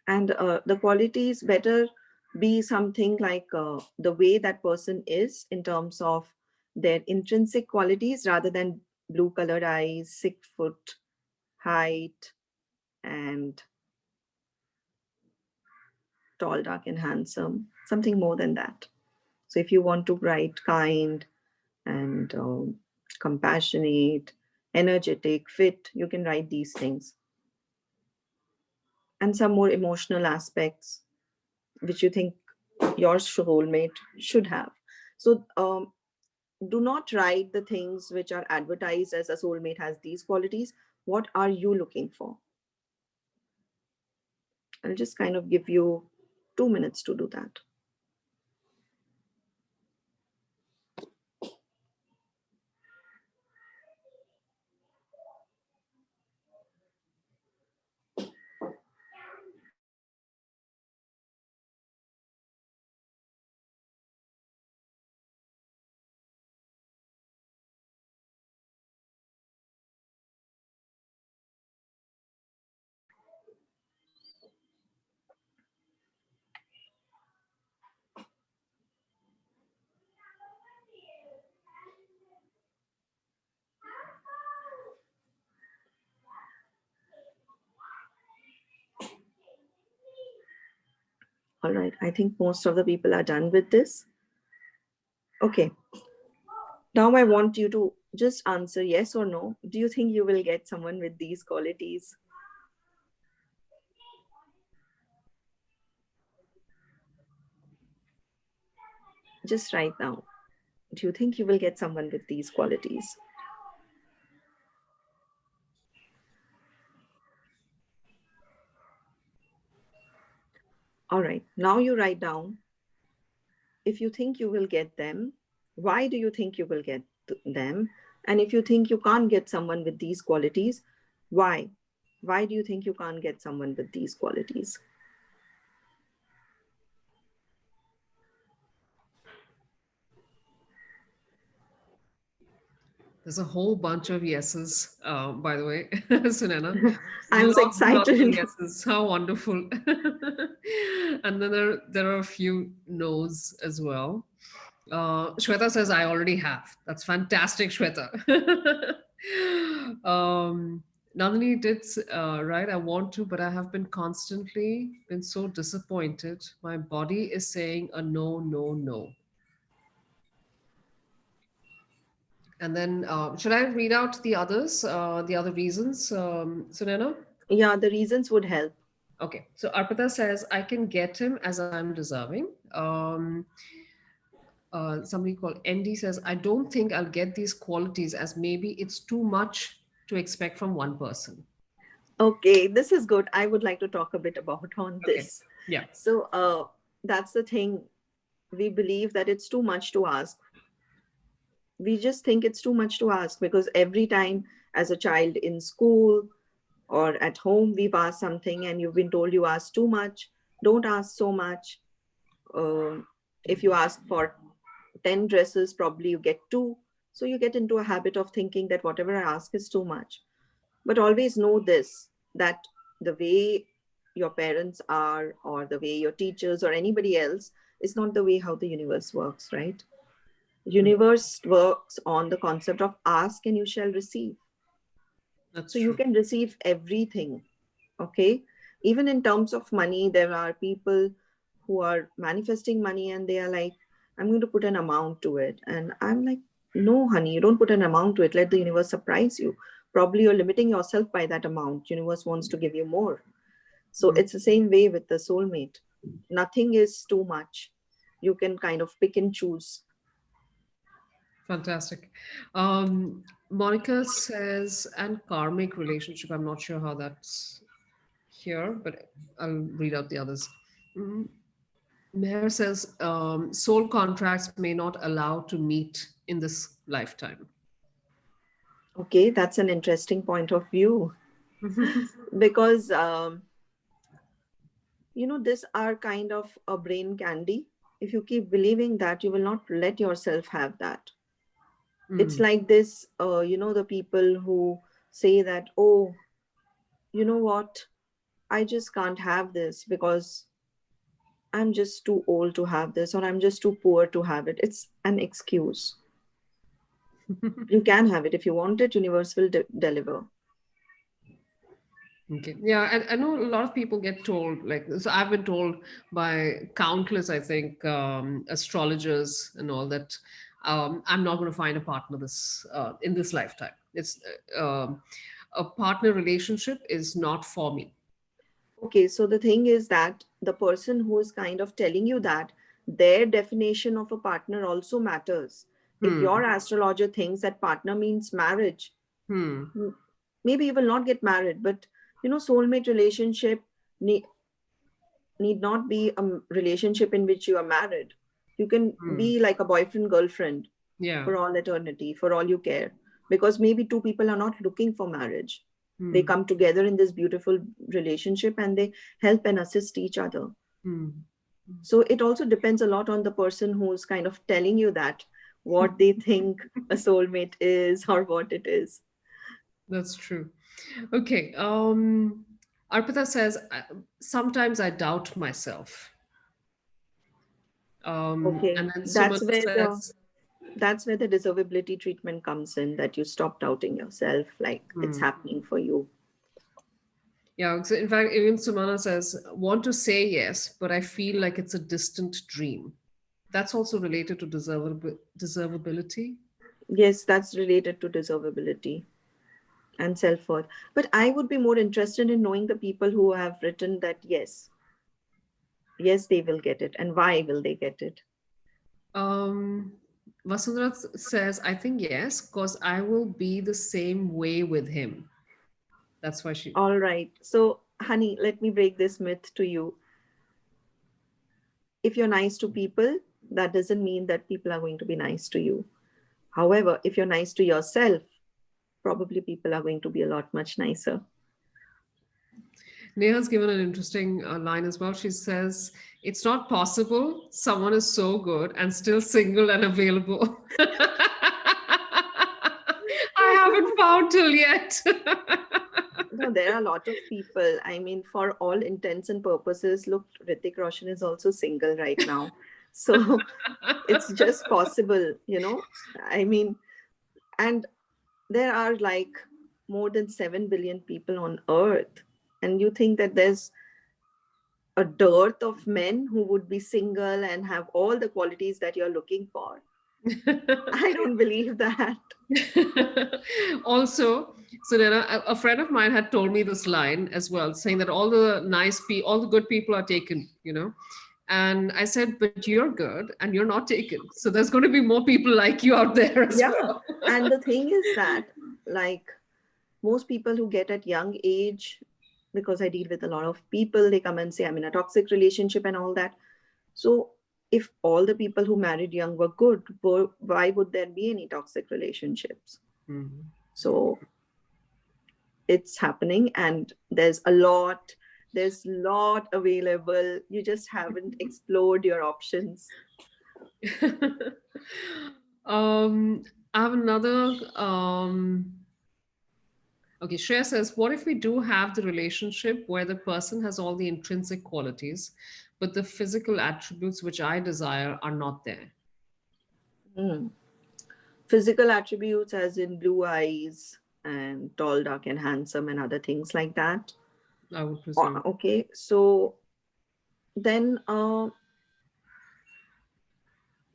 And the qualities better be something like the way that person is in terms of their intrinsic qualities rather than blue colored eyes, 6 foot height, and tall, dark, and handsome. Something more than that. So if you want to write kind and compassionate, energetic, fit, you can write these things. And some more emotional aspects which you think your soulmate should have. So do not write the things which are advertised as a soulmate has these qualities. What are you looking for? I'll just kind of give you 2 minutes to do that. All right, I think most of the people are done with this. Okay, now I want you to just answer yes or no. Do you think you will get someone with these qualities? Just right now. Do you think you will get someone with these qualities? All right, now you write down if you think you will get them, why do you think you will get them? And if you think you can't get someone with these qualities, why? Why do you think you can't get someone with these qualities? There's a whole bunch of yeses, by the way, Sunaina. I'm so Lots of excited. yeses. How wonderful. And then there are a few no's as well. Shweta says, I already have. That's fantastic, Shweta. Nandini did right. I want to, but I have been constantly been so disappointed. My body is saying a no, no, no. And then, should I read out the others, the other reasons, Sunana? Yeah, the reasons would help. Okay. So Arpita says, I can get him as I'm deserving. Somebody called ND says, I don't think I'll get these qualities as maybe it's too much to expect from one person. Okay, this is good. I would like to talk a bit about on Okay. this. Yeah. So that's the thing. We believe that it's too much to ask. We just think it's too much to ask because every time as a child in school or at home we've asked something and you've been told you ask too much. Don't ask so much. uh, if you ask for 10 dresses, probably you get two. So you get into a habit of thinking that whatever I ask is too much. But always know this, that the way your parents are, or the way your teachers or anybody else, is not the way how the universe works, right? Mm, Universe works on the concept of ask and you shall receive. that's So you true. can receive everything. Okay, even in terms of money, there are people who are manifesting money and they are like, I'm going to put an amount to it, and I'm like, no honey, you don't put an amount to it, let the universe surprise you. Probably you're limiting yourself by that amount. Universe wants to give you more. So Mm, it's the same way with the soulmate. Nothing is too much. You can kind of pick and choose. fantastic. Monica says, and karmic relationship. I'm not sure how that's here, but I'll read out the others. Mm, Meher says, soul contracts may not allow to meet in this lifetime. Okay, that's an interesting point of view because these are kind of a brain candy. If you keep believing that, you will not let yourself have that. It's Mm, like this, the people who say that, oh, you know what, I just can't have this because I'm just too old to have this, or I'm just too poor to have it. It's an excuse. You can have it if you want it. Universe will deliver. okay. Yeah, and I know a lot of people get told, like, so I've been told by countless, I think, astrologers and all that I'm not going to find a partner this in this lifetime. It's a partner relationship is not for me. Okay, so the thing is that the person who is kind of telling you that, their definition of a partner also matters. If Hmm. your astrologer thinks that partner means marriage, Hmm. m- maybe you will not get married, but soulmate relationship need, need not be a relationship in which you are married. You can Hmm. be like a boyfriend, girlfriend Yeah. for all eternity, for all you care. Because maybe two people are not looking for marriage. They Hmm. come together in this beautiful relationship and they help and assist each other. Hmm. So it also depends a lot on the person who's kind of telling you that, what they think a soulmate is or what it is. That's true. Okay. Arpita says, sometimes I doubt myself. Okay, And then Suman says, that's where the deservability treatment comes in, that you stop doubting yourself, like it's hmm. happening for you. Yeah, so in fact, even Sumana says, want to say yes, but I feel like it's a distant dream. That's also related to deservability. Yes, that's related to deservability and self-worth. But I would be more interested in knowing the people who have written that yes, they will get it, and why will they get it. Um, Vasundhara says, I think yes, because I will be the same way with him. That's why she. All right. So, honey, let me break this myth to you. If you're nice to people, that doesn't mean that people are going to be nice to you. However, if you're nice to yourself, probably people are going to be a lot much nicer. Neha's given an interesting line as well. She says, it's not possible someone is so good and still single and available. haven't found till yet. No, there are a lot of people. I mean, for all intents and purposes, look, Hrithik Roshan is also single right now. So it's just possible, you know. I mean, and there are like more than 7 billion people on earth. And you think that there's a dearth of men who would be single and have all the qualities that you're looking for? I don't believe that. Also, so then a friend of mine had told me this line as well, saying that all the good people are taken, you know. And I said, but you're good and you're not taken. So there's going to be more people like you out there as Yeah. well. And the thing is that, like, most people who get at young age, because I deal with a lot of people, they come and say, I'm in a toxic relationship and all that. So if all the people who married young were good, why would there be any toxic relationships? Mhm. So it's happening, and there's lot available. You just haven't explored your options. um, I have another. Okay, Shreya says, what if we do have the relationship where the person has all the intrinsic qualities, but the physical attributes which I desire are not there? Hmm. Physical attributes, as in blue eyes and tall, dark, and handsome, and other things like that. I would presume. Okay, so then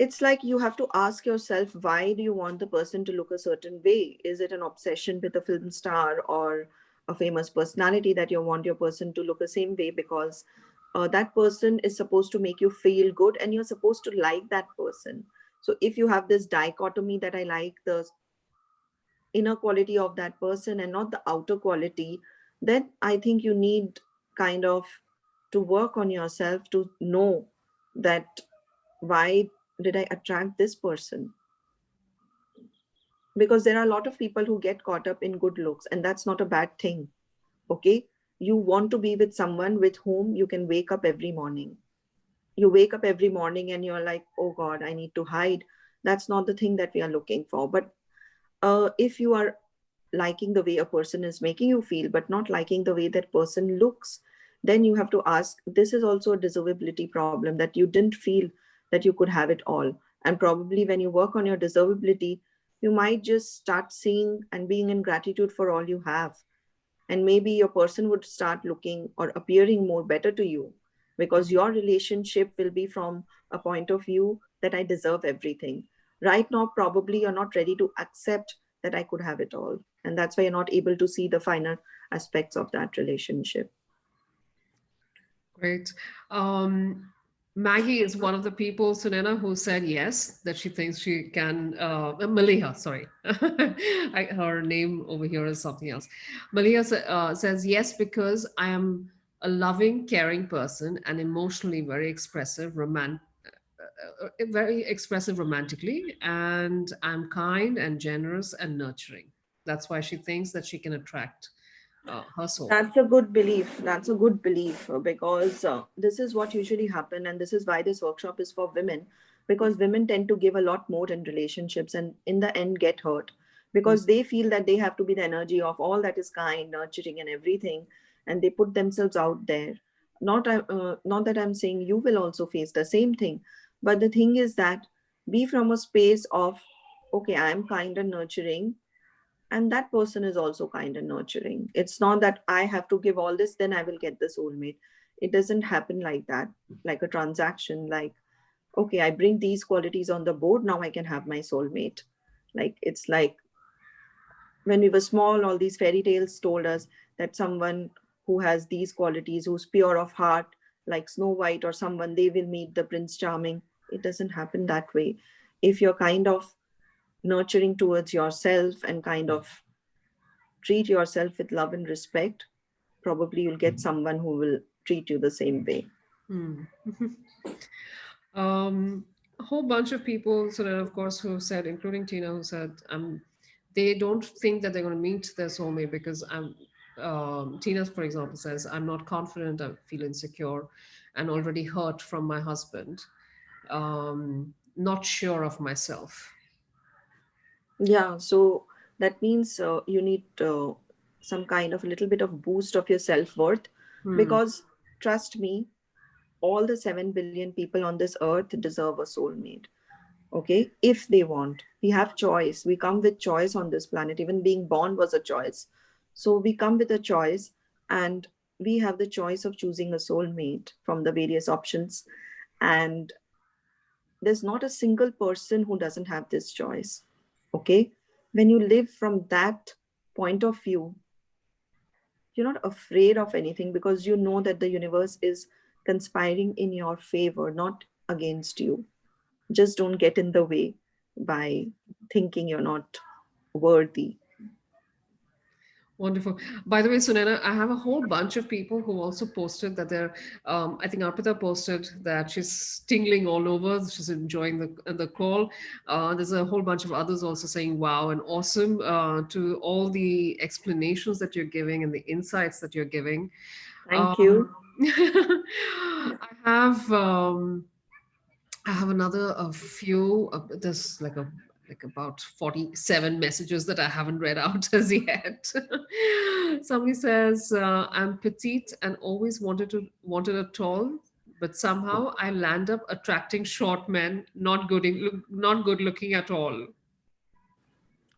it's like you have to ask yourself, why do you want the person to look a certain way? Is it an obsession with a film star or a famous personality that you want your person to look the same way because that person is supposed to make you feel good and you're supposed to like that person? So if you have this dichotomy that I like the inner quality of that person and not the outer quality, then I think you need kind of to work on yourself to know that why did I attract this person? Because there are a lot of people who get caught up in good looks, and that's not a bad thing. Okay, you want to be with someone with whom you can wake up every morning. You wake up every morning and you're like, oh God, I need to hide. That's not the thing that we are looking for. But if you are liking the way a person is making you feel but not liking the way that person looks, then you have to ask, this is also a deservability problem, that you didn't feel that you could have it all. And probably when you work on your deservability, you might just start seeing and being in gratitude for all you have, and maybe your person would start looking or appearing more better to you, because your relationship will be from a point of view that I deserve everything. Right now probably you're not ready to accept that I could have it all, and that's why you're not able to see the finer aspects of that relationship. Great. Um, Maggie is one of the people, Sunena, who said yes, that she thinks she can. Maliha, sorry. Her name over here is something else. Maliha says yes because I am a loving, caring person and emotionally very expressive romantically, and I'm kind and generous and nurturing. That's why she thinks that she can attract her soulmate. That's a good belief. That's a good belief, because this is what usually happen, and this is why this workshop is for women, because women tend to give a lot more in relationships and in the end get hurt Mm. because they feel that they have to be the energy of all that is kind, nurturing, and everything, and they put themselves out there. Not that I'm saying you will also face the same thing, but the thing is that be from a space of, okay, I'm kind and nurturing, and that person is also kind and nurturing. It's not that I have to give all this, then I will get the soulmate. It doesn't happen like that, like a transaction, like, okay, I bring these qualities on the board, now I can have my soulmate. Like, it's like when we were small, all these fairy tales told us that someone who has these qualities, who's pure of heart, like Snow White or someone, they will meet the Prince Charming. It doesn't happen that way. If you're kind of nurturing towards yourself and kind of treat yourself with love and respect, probably you'll get someone who will treat you the same way. Hmm. A whole bunch of people, sort of course, who said, including Tina, who said, they don't think that they're going to meet their soulmate because Tina, for example, says, I'm not confident, I feel insecure and already hurt from my husband, not sure of myself. Yeah, so That means you need some kind of a little bit of boost of your self-worth, Hmm. because trust me, all the 7 billion people on this earth deserve a soulmate. Okay, if they want, we have choice, we come with choice on this planet. Even being born was a choice, so we come with a choice, and we have the choice of choosing a soulmate from the various options. And there's not a single person who doesn't have this choice. Okay, when you live from that point of view, you're not afraid of anything, because you know that the universe is conspiring in your favor, not against you. Just don't get in the way by thinking you're not worthy. Wonderful. By the way, Sunena, I have a whole bunch of people who also posted that they're. I think Arpita posted that she's tingling all over. She's enjoying the call. There's a whole bunch of others also saying wow and awesome to all the explanations that you're giving and the insights that you're giving. Thank you. I have. I have another a few. There's like about 47 messages that I haven't read out as yet. Somebody says, "I'm petite and always wanted a tall, but somehow I land up attracting short men, not good looking at all."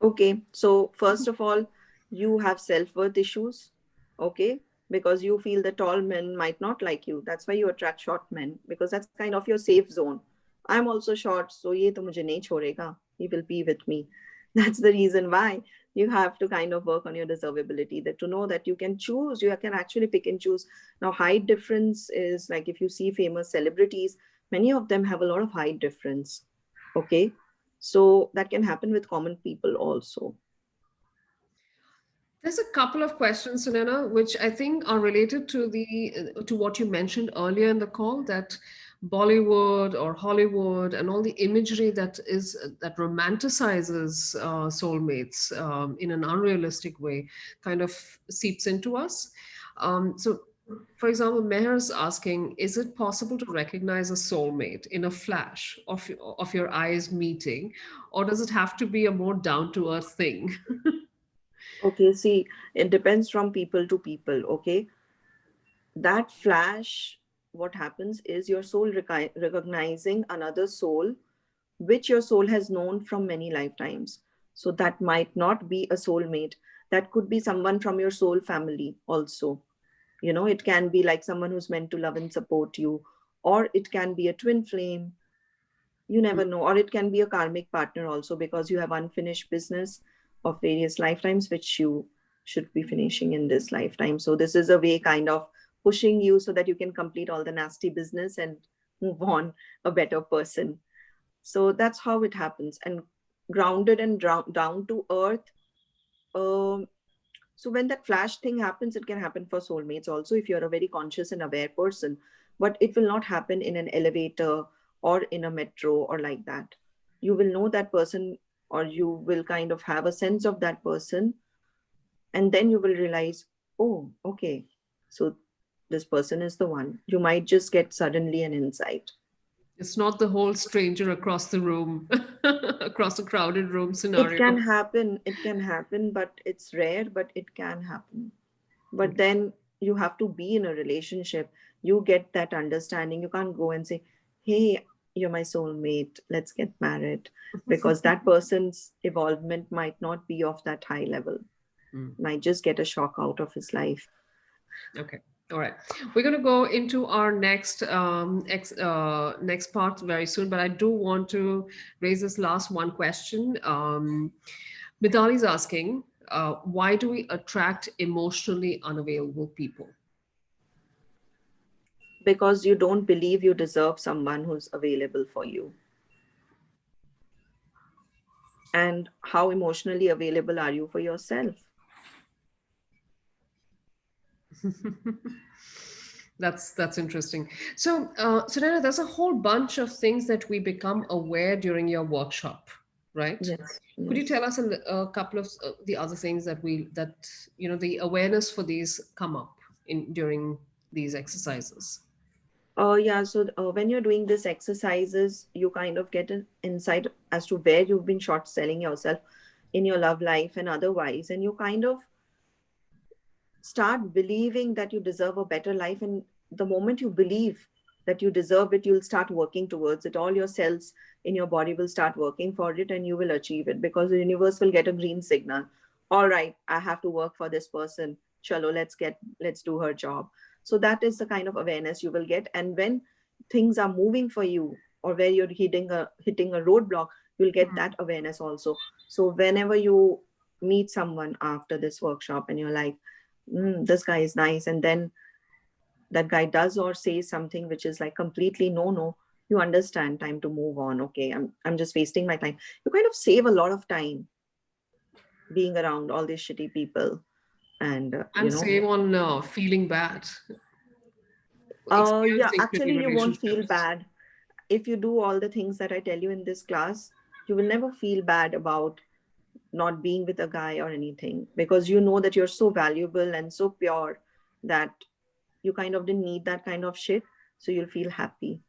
Okay, so first of all, you have self worth issues. Okay, because you feel the tall men might not like you. That's why you attract short men, because that's kind of your safe zone. I'm also short, so ye to mujhe nahi chhodega. He will be with me. That's the reason why you have to kind of work on your deservability. That to know that you can choose, you can actually pick and choose. Now, height difference is like if you see famous celebrities, many of them have a lot of height difference. Okay, so that can happen with common people also. There's a couple of questions, Sunena, which I think are related to the to what you mentioned earlier in the call, that Bollywood or Hollywood and all the imagery that romanticizes soulmates in an unrealistic way kind of seeps into us. So, for example, Meher is asking, is it possible to recognize a soulmate in a flash of your eyes meeting, or does it have to be a more down to earth thing? Okay, see, it depends from people to people. Okay, that flash, what happens is your soul recognizing another soul, which your soul has known from many lifetimes. So that might not be a soulmate. That could be someone from your soul family also. You know, it can be like someone who's meant to love and support you, or it can be a twin flame. You never know. Or it can be a karmic partner also, because you have unfinished business of various lifetimes which you should be finishing in this lifetime. So this is a way kind of pushing you so that you can complete all the nasty business and move on a better person. So that's how it happens. And grounded and down to earth. um, so when that flash thing happens, it can happen for soulmates also if you're a very conscious and aware person. But it will not happen in an elevator or in a metro or like that. You will know that person, or you will kind of have a sense of that person, and then you will realize, oh, okay, so this person is the one. You might just get suddenly an insight. It's not the whole stranger across the room, across a crowded room It scenario. can happen, but it's rare, but it can happen. But Okay. then you have to be in a relationship. You get that understanding. You can't go and say, hey, you're my soulmate, let's get married, because that person's evolvement might not be of that high level, Mm, might just get a shock out of his life. okay. All right. We're going to go into our next part very soon, but I do want to raise this last one question. Midali's asking, why do we attract emotionally unavailable people? Because you don't believe you deserve someone who's available for you. And how emotionally available are you for yourself? That's interesting. So, Sunana, there's a whole bunch of things that we become aware during your workshop, right? Yes, Could you yes. tell us a couple of the other things that the awareness for these come up in during these exercises? Yeah, so when you're doing these exercises, you kind of get an insight as to where you've been short selling yourself. in your love life and otherwise, and you kind of start believing that you deserve a better life. And the moment you believe that you deserve it, you'll start working towards it. All your cells in your body will start working for it, and you will achieve it, because the universe will get a green signal. All right, I have to work for this person. Chalo, let's do her job. So that is the kind of awareness you will get. And when things are moving for you, or where you're hitting a roadblock, you'll get that awareness also. So whenever you meet someone after this workshop and you're like, this guy is nice, and then that guy does or says something which is like completely no, you understand, time to move on. Okay, I'm just wasting my time. You kind of save a lot of time being around all these shitty people. And And save on feeling bad, yeah, experiencing shitty actually you won't feel relationships. bad if you do all the things that I tell you in this class. You will never feel bad about not being with a guy or anything, because you know that you're so valuable and so pure that you kind of didn't need that kind of shit. So you'll feel happy.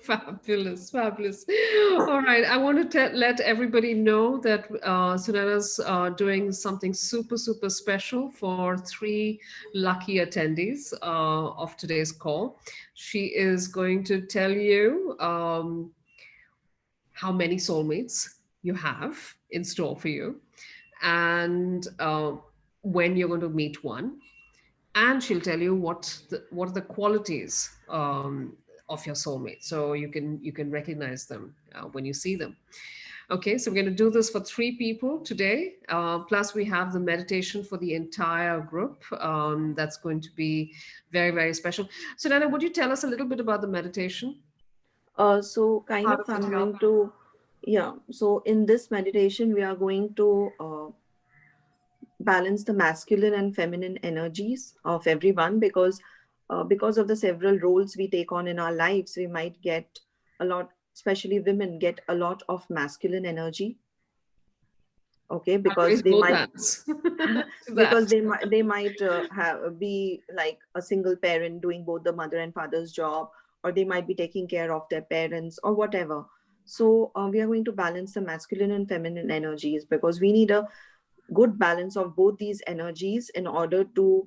Fabulous, fabulous. All right, I want to let everybody know that Sunaina's doing something super, super special for three lucky attendees of today's call. She is going to tell you how many soulmates you have in store for you, and when you're going to meet one, and she'll tell you what are the qualities of your soulmate, so you can recognize them when you see them. Okay, so we're going to do this for three people today. Plus, we have the meditation for the entire group. That's going to be very, very special. So, Nana, would you tell us a little bit about the meditation? So kind How of does it I'm help? going to, yeah. So in this meditation, we are going to balance the masculine and feminine energies of everyone, because of the several roles we take on in our lives, we might get a lot, especially women get a lot of masculine energy. Okay, I'll because raise they both might hands to because that. they might have be like a single parent doing both the mother and father's job, or they might be taking care of their parents or whatever. So we are going to balance the masculine and feminine energies, because we need a good balance of both these energies in order to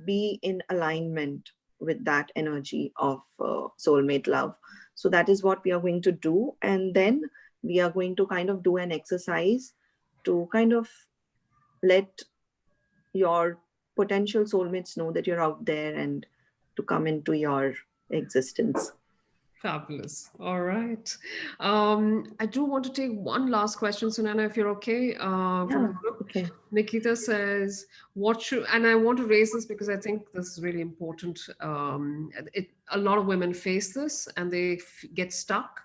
be in alignment with that energy of soulmate love. So that is what we are going to do. And then we are going to kind of do an exercise to kind of let your potential soulmates know that you're out there and to come into your existence. Fabulous. All right. I do want to take one last question, Sunana, if you're okay, from the Yeah, group. okay. Nikita says, "What should?" And I want to raise this because I think this is really important. A lot of women face this and they get stuck.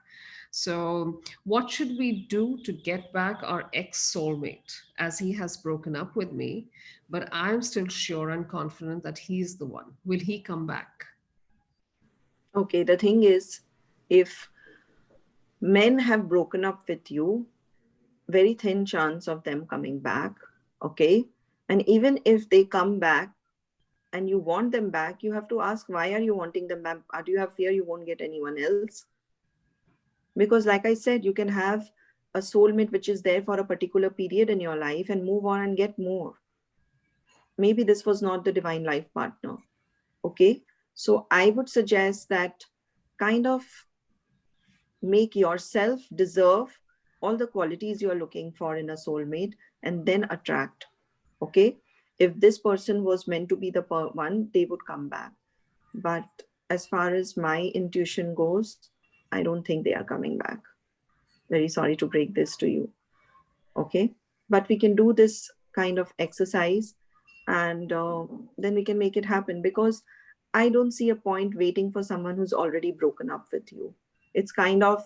So, what should we do to get back our ex soulmate, as he has broken up with me, but I'm still sure and confident that he's the one? Will he come back? Okay, the thing is, if men have broken up with you, very thin chance of them coming back. Okay, and even if they come back and you want them back, you have to ask, why are you wanting them back? Do you have fear you won't get anyone else? Because like I said, you can have a soulmate which is there for a particular period in your life and move on and get more. Maybe this was not the divine life partner. Okay, so I would suggest that kind of make yourself deserve all the qualities you are looking for in a soulmate, and then attract. Okay, if this person was meant to be the one, they would come back. But as far as my intuition goes, I don't think they are coming back. Very sorry to break this to you. Okay, but we can do this kind of exercise, and then we can make it happen, because I don't see a point waiting for someone who's already broken up with you. It's kind of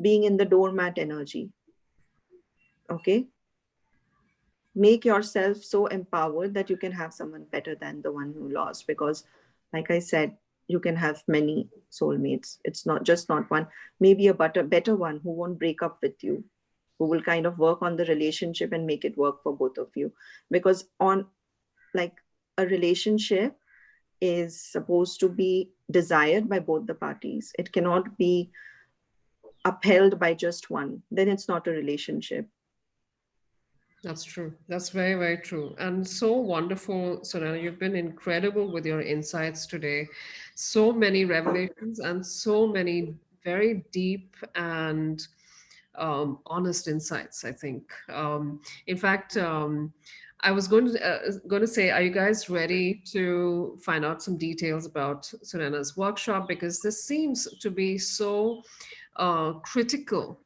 being in the doormat energy. Okay, make yourself so empowered that you can have someone better than the one who lost, because like I said, you can have many soulmates. It's not just not one, maybe a better one who won't break up with you, who will kind of work on the relationship and make it work for both of you. Because on, like, a relationship is supposed to be desired by both the parties. It cannot be upheld by just one, then it's not a relationship. That's true. That's very, very true. And so wonderful, Sunana. You've been incredible with your insights today. So many revelations and so many very deep and honest insights, I think. In fact, I was going to say, are you guys ready to find out some details about Sunana's workshop? Because this seems to be so critical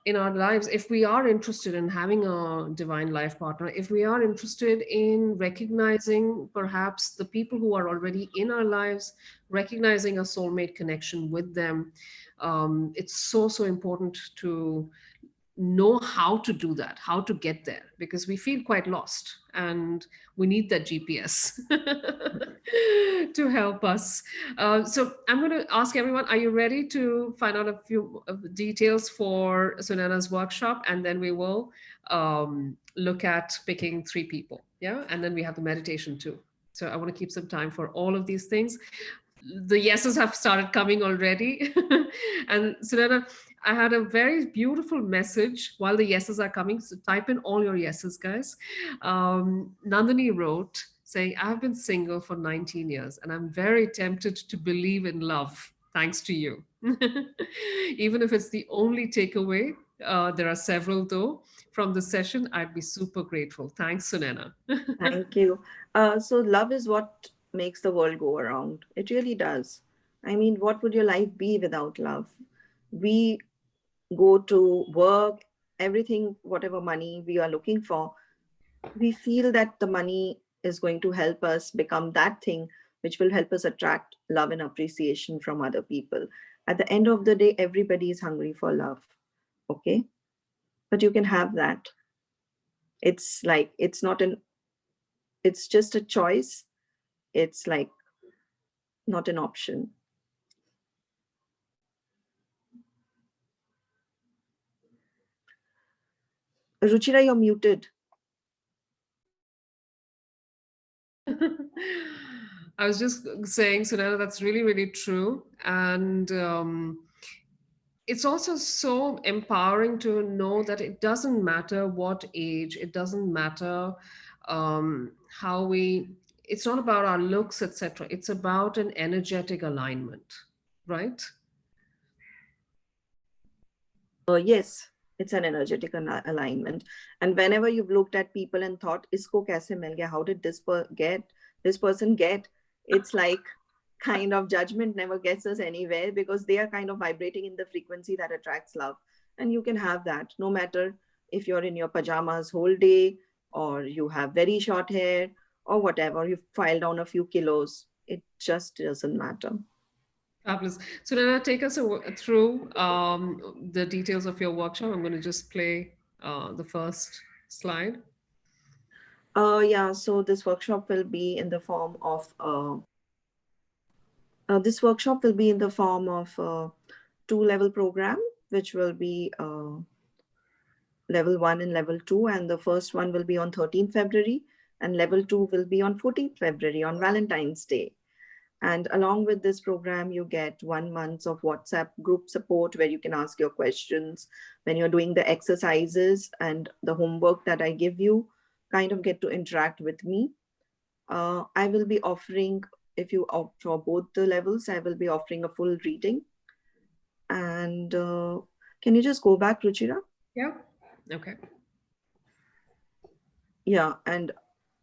in our lives. If we are interested in having a divine life partner, if we are interested in recognizing perhaps the people who are already in our lives, recognizing a soulmate connection with them, it's so, so important to know how to do that, how to get there, because we feel quite lost and we need that GPS to help us. So I'm going to ask everyone, are you ready to find out a few of the details for Sunana's workshop? And then we will look at picking 3 people. Yeah. And then we have the meditation too. So I want to keep some time for all of these things. The yeses have started coming already. And Sunana, I had a very beautiful message while the yeses are coming. So type in all your yeses, guys. Nandini wrote saying, I've been single for 19 years and I'm very tempted to believe in love, thanks to you. Even if it's the only takeaway, there are several though from the session. I'd be super grateful. Thanks, Sunana. Thank you. So love is what makes the world go around. It really does. I mean, what would your life be without love? We go to work, everything, whatever money we are looking for, we feel that the money is going to help us become that thing which will help us attract love and appreciation from other people. At the end of the day, everybody is hungry for love. Okay. But you can have that. It's like, it's not an, it's just a choice. It's like not an option. Ruchira, you're muted. I was just saying, Sunana, that's really, really true. And it's also so empowering to know that it doesn't matter what age, it doesn't matter how we, it's not about our looks, etc. It's about an energetic alignment, right? Yes, it's an energetic alignment. And whenever you've looked at people and thought, "Isko kaise mil gaya? How did this person get?" It's like kind of judgment never gets us anywhere because they are kind of vibrating in the frequency that attracts love. And you can have that no matter if you're in your pajamas whole day or you have very short hair or whatever, you've filed down a few kilos. It just doesn't matter. Fabulous. So Nana, take us through the details of your workshop. I'm going to just play the first slide. Yeah, so this workshop will be in the form of this workshop will be in the form of a 2 level program, which will be level 1 and level 2, and the first one will be on 13th February, and level 2 will be on 14th February on Valentine's Day. And along with this program, you get 1 month of WhatsApp group support where you can ask your questions when you're doing the exercises and the homework that I give you. Kind of get to interact with me. I will be offering, if you opt for both the levels, I will be offering a full reading. And can you just go back, Ruchira? Yeah. Okay. Yeah, and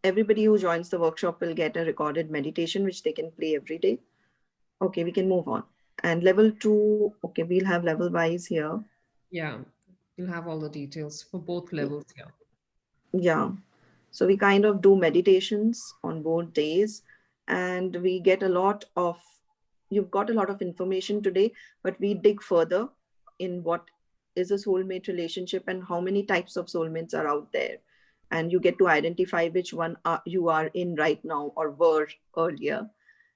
everybody who joins the workshop will get a recorded meditation which they can play every day. Okay, we can move on. And level 2, okay, we'll have level wise here. Yeah. You'll have all the details for both levels here. Yeah. So we kind of do meditations on both days, and we get a lot of, you've got a lot of information today, but we dig further in what is a soulmate relationship and how many types of soulmates are out there. And you get to identify which one you are in right now or were earlier.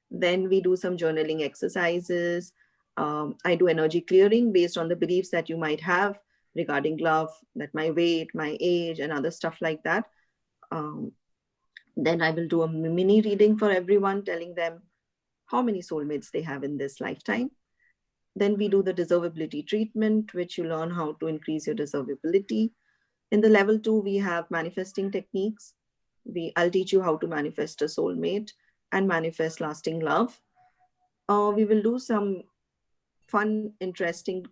Then we do some journaling exercises. I do energy clearing based on the beliefs that you might have regarding love, that my weight, my age, and other stuff like that. Um, then I will do a mini reading for everyone, telling them how many soulmates they have in this lifetime. Then we do the deservability treatment, which you learn how to increase your deservability. In the level 2, we have manifesting techniques. I'll teach you how to manifest a soulmate and manifest lasting love. We will do some fun, interesting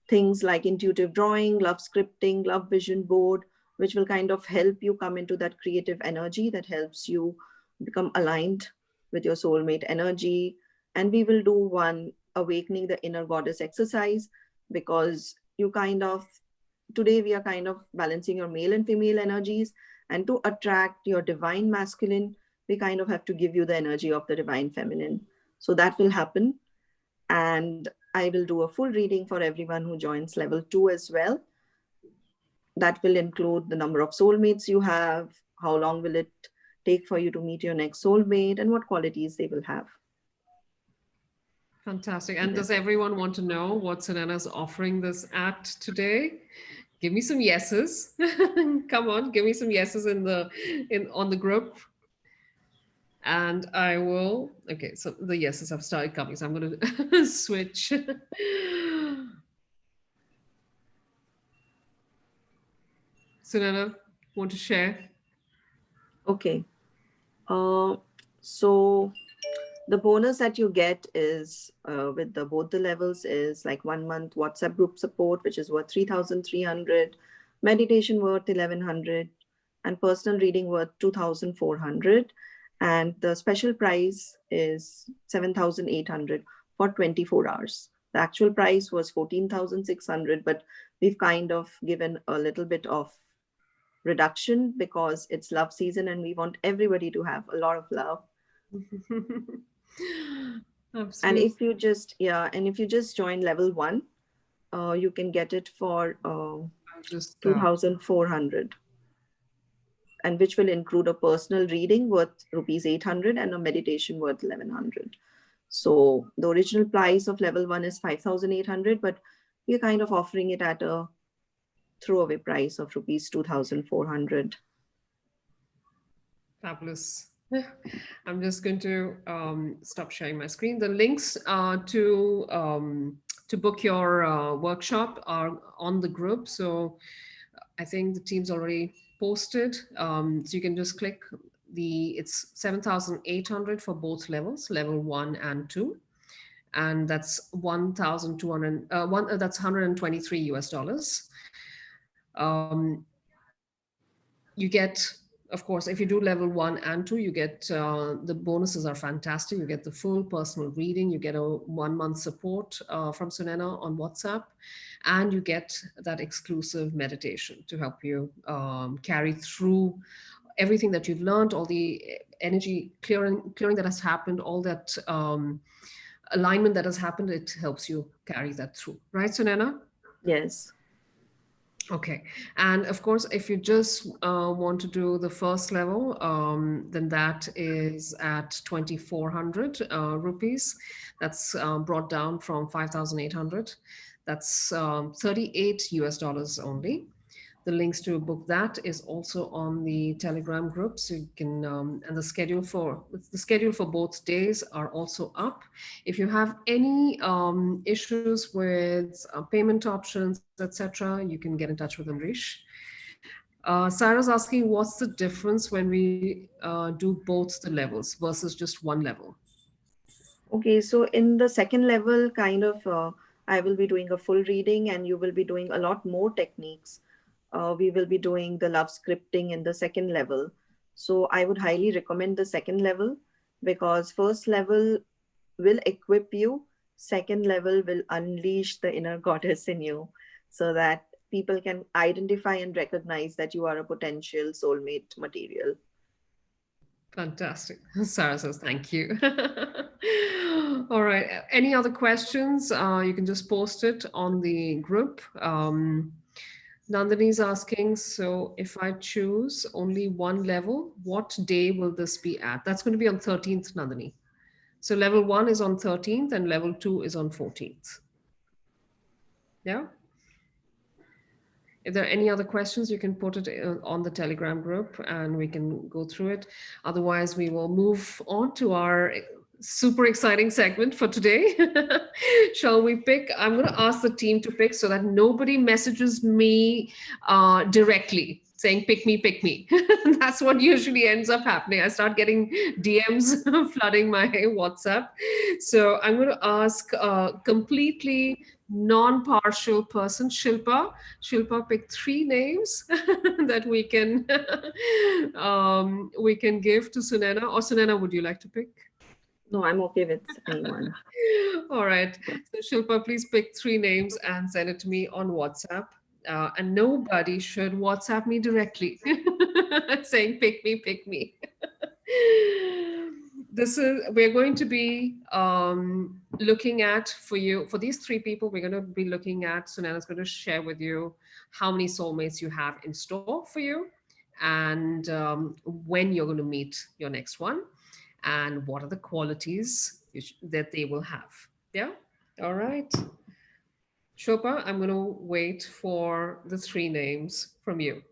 things like intuitive drawing, love scripting, love vision board, which will kind of help you come into that creative energy that helps you become aligned with your soulmate energy. And we will do one awakening the inner goddess exercise, because you kind of, today we are kind of balancing your male and female energies. And to attract your divine masculine, we kind of have to give you the energy of the divine feminine. So that will happen. And I will do a full reading for everyone who joins level 2 as well. That will include the number of soulmates you have, how long will it take for you to meet your next soulmate, and what qualities they will have. Fantastic. And Yeah. does everyone want to know what Sunaina's offering this at today? Give me some yeses. Come on, give me some yeses in on the group. And I will, okay, so the yeses have started coming, so I'm going to switch. Sunaina, want to share? Okay. Uh, so the bonus that you get is with the both the levels is like 1 month WhatsApp group support, which is worth 3,300, meditation worth 1,100, and personal reading worth 2,400. And the special price is 7,800 for 24 hours. The actual price was 14,600, but we've kind of given a little bit of reduction because it's love season and we want everybody to have a lot of love. And Absolutely. if you just, yeah, and if you just join level 1, you can get it for I'll just 2,400, and which will include a personal reading worth rupees 800 and a meditation worth 1,100. So the original price of level 1 is 5,800, but we're kind of offering it at a throwaway price of rupees 2,400. fabulous. I'm just going to stop sharing my screen. The links to book your workshop are on the group. So I think the team's already posted. So you can just click it's 7,800 for both levels, level 1 and 2. And that's 1,200, that's 123 US dollars. You get, of course, if you do level 1 and 2, you get the bonuses are fantastic. You get the full personal reading, you get a 1 month support from Sunaina on WhatsApp, and you get that exclusive meditation to help you carry through everything that you've learned, all the energy clearing that has happened, all that alignment that has happened. It helps you carry that through, right, Sunaina? Yes. Okay. And of course, if you just want to do the first level, then that is at 2,400 rupees. That's brought down from 5,800. That's 38 US dollars only. The links to book that is also on the Telegram group, so you can and the schedule for both days are also up. If you have any issues with payment options, etc., you can get in touch with Amrish. Sarah's asking, what's the difference when we do both the levels versus just one level? Okay, so in the second level, kind of, I will be doing a full reading and you will be doing a lot more techniques. We will be doing the love scripting in the second level. So I would highly recommend the second level, because first level will equip you, second level will unleash the inner goddess in you so that people can identify and recognize that you are a potential soulmate material. Fantastic. Sarah says thank you. All right. Any other questions? You can just post it on the group. Nandini's asking, so if I choose only one level, what day will this be at? That's going to be on 13th, Nandini. So level 1 is on 13th and level 2 is on 14th. Yeah. If there are any other questions, you can put it on the Telegram group and we can go through it. Otherwise, we will move on to our super exciting segment for today. Shall we pick? I'm going to ask the team to pick so that nobody messages me directly saying, pick me, pick me. That's what usually ends up happening. I start getting DMs flooding my WhatsApp. So I'm going to ask a completely non-partial person, Shilpa. Shilpa, pick three names that we can give to Sunaina. Or Sunaina, would you like to pick? No, I'm okay with anyone. All right. So Shilpa, please pick three names and send it to me on WhatsApp. And nobody should WhatsApp me directly saying, pick me, pick me. We're going to be looking at for these three people, we're going to be looking at, Sunaina's going to share with you how many soulmates you have in store for you and when you're going to meet your next one and what are the qualities that they will have. Yeah. All right. Shilpa, I'm going to wait for the three names from you.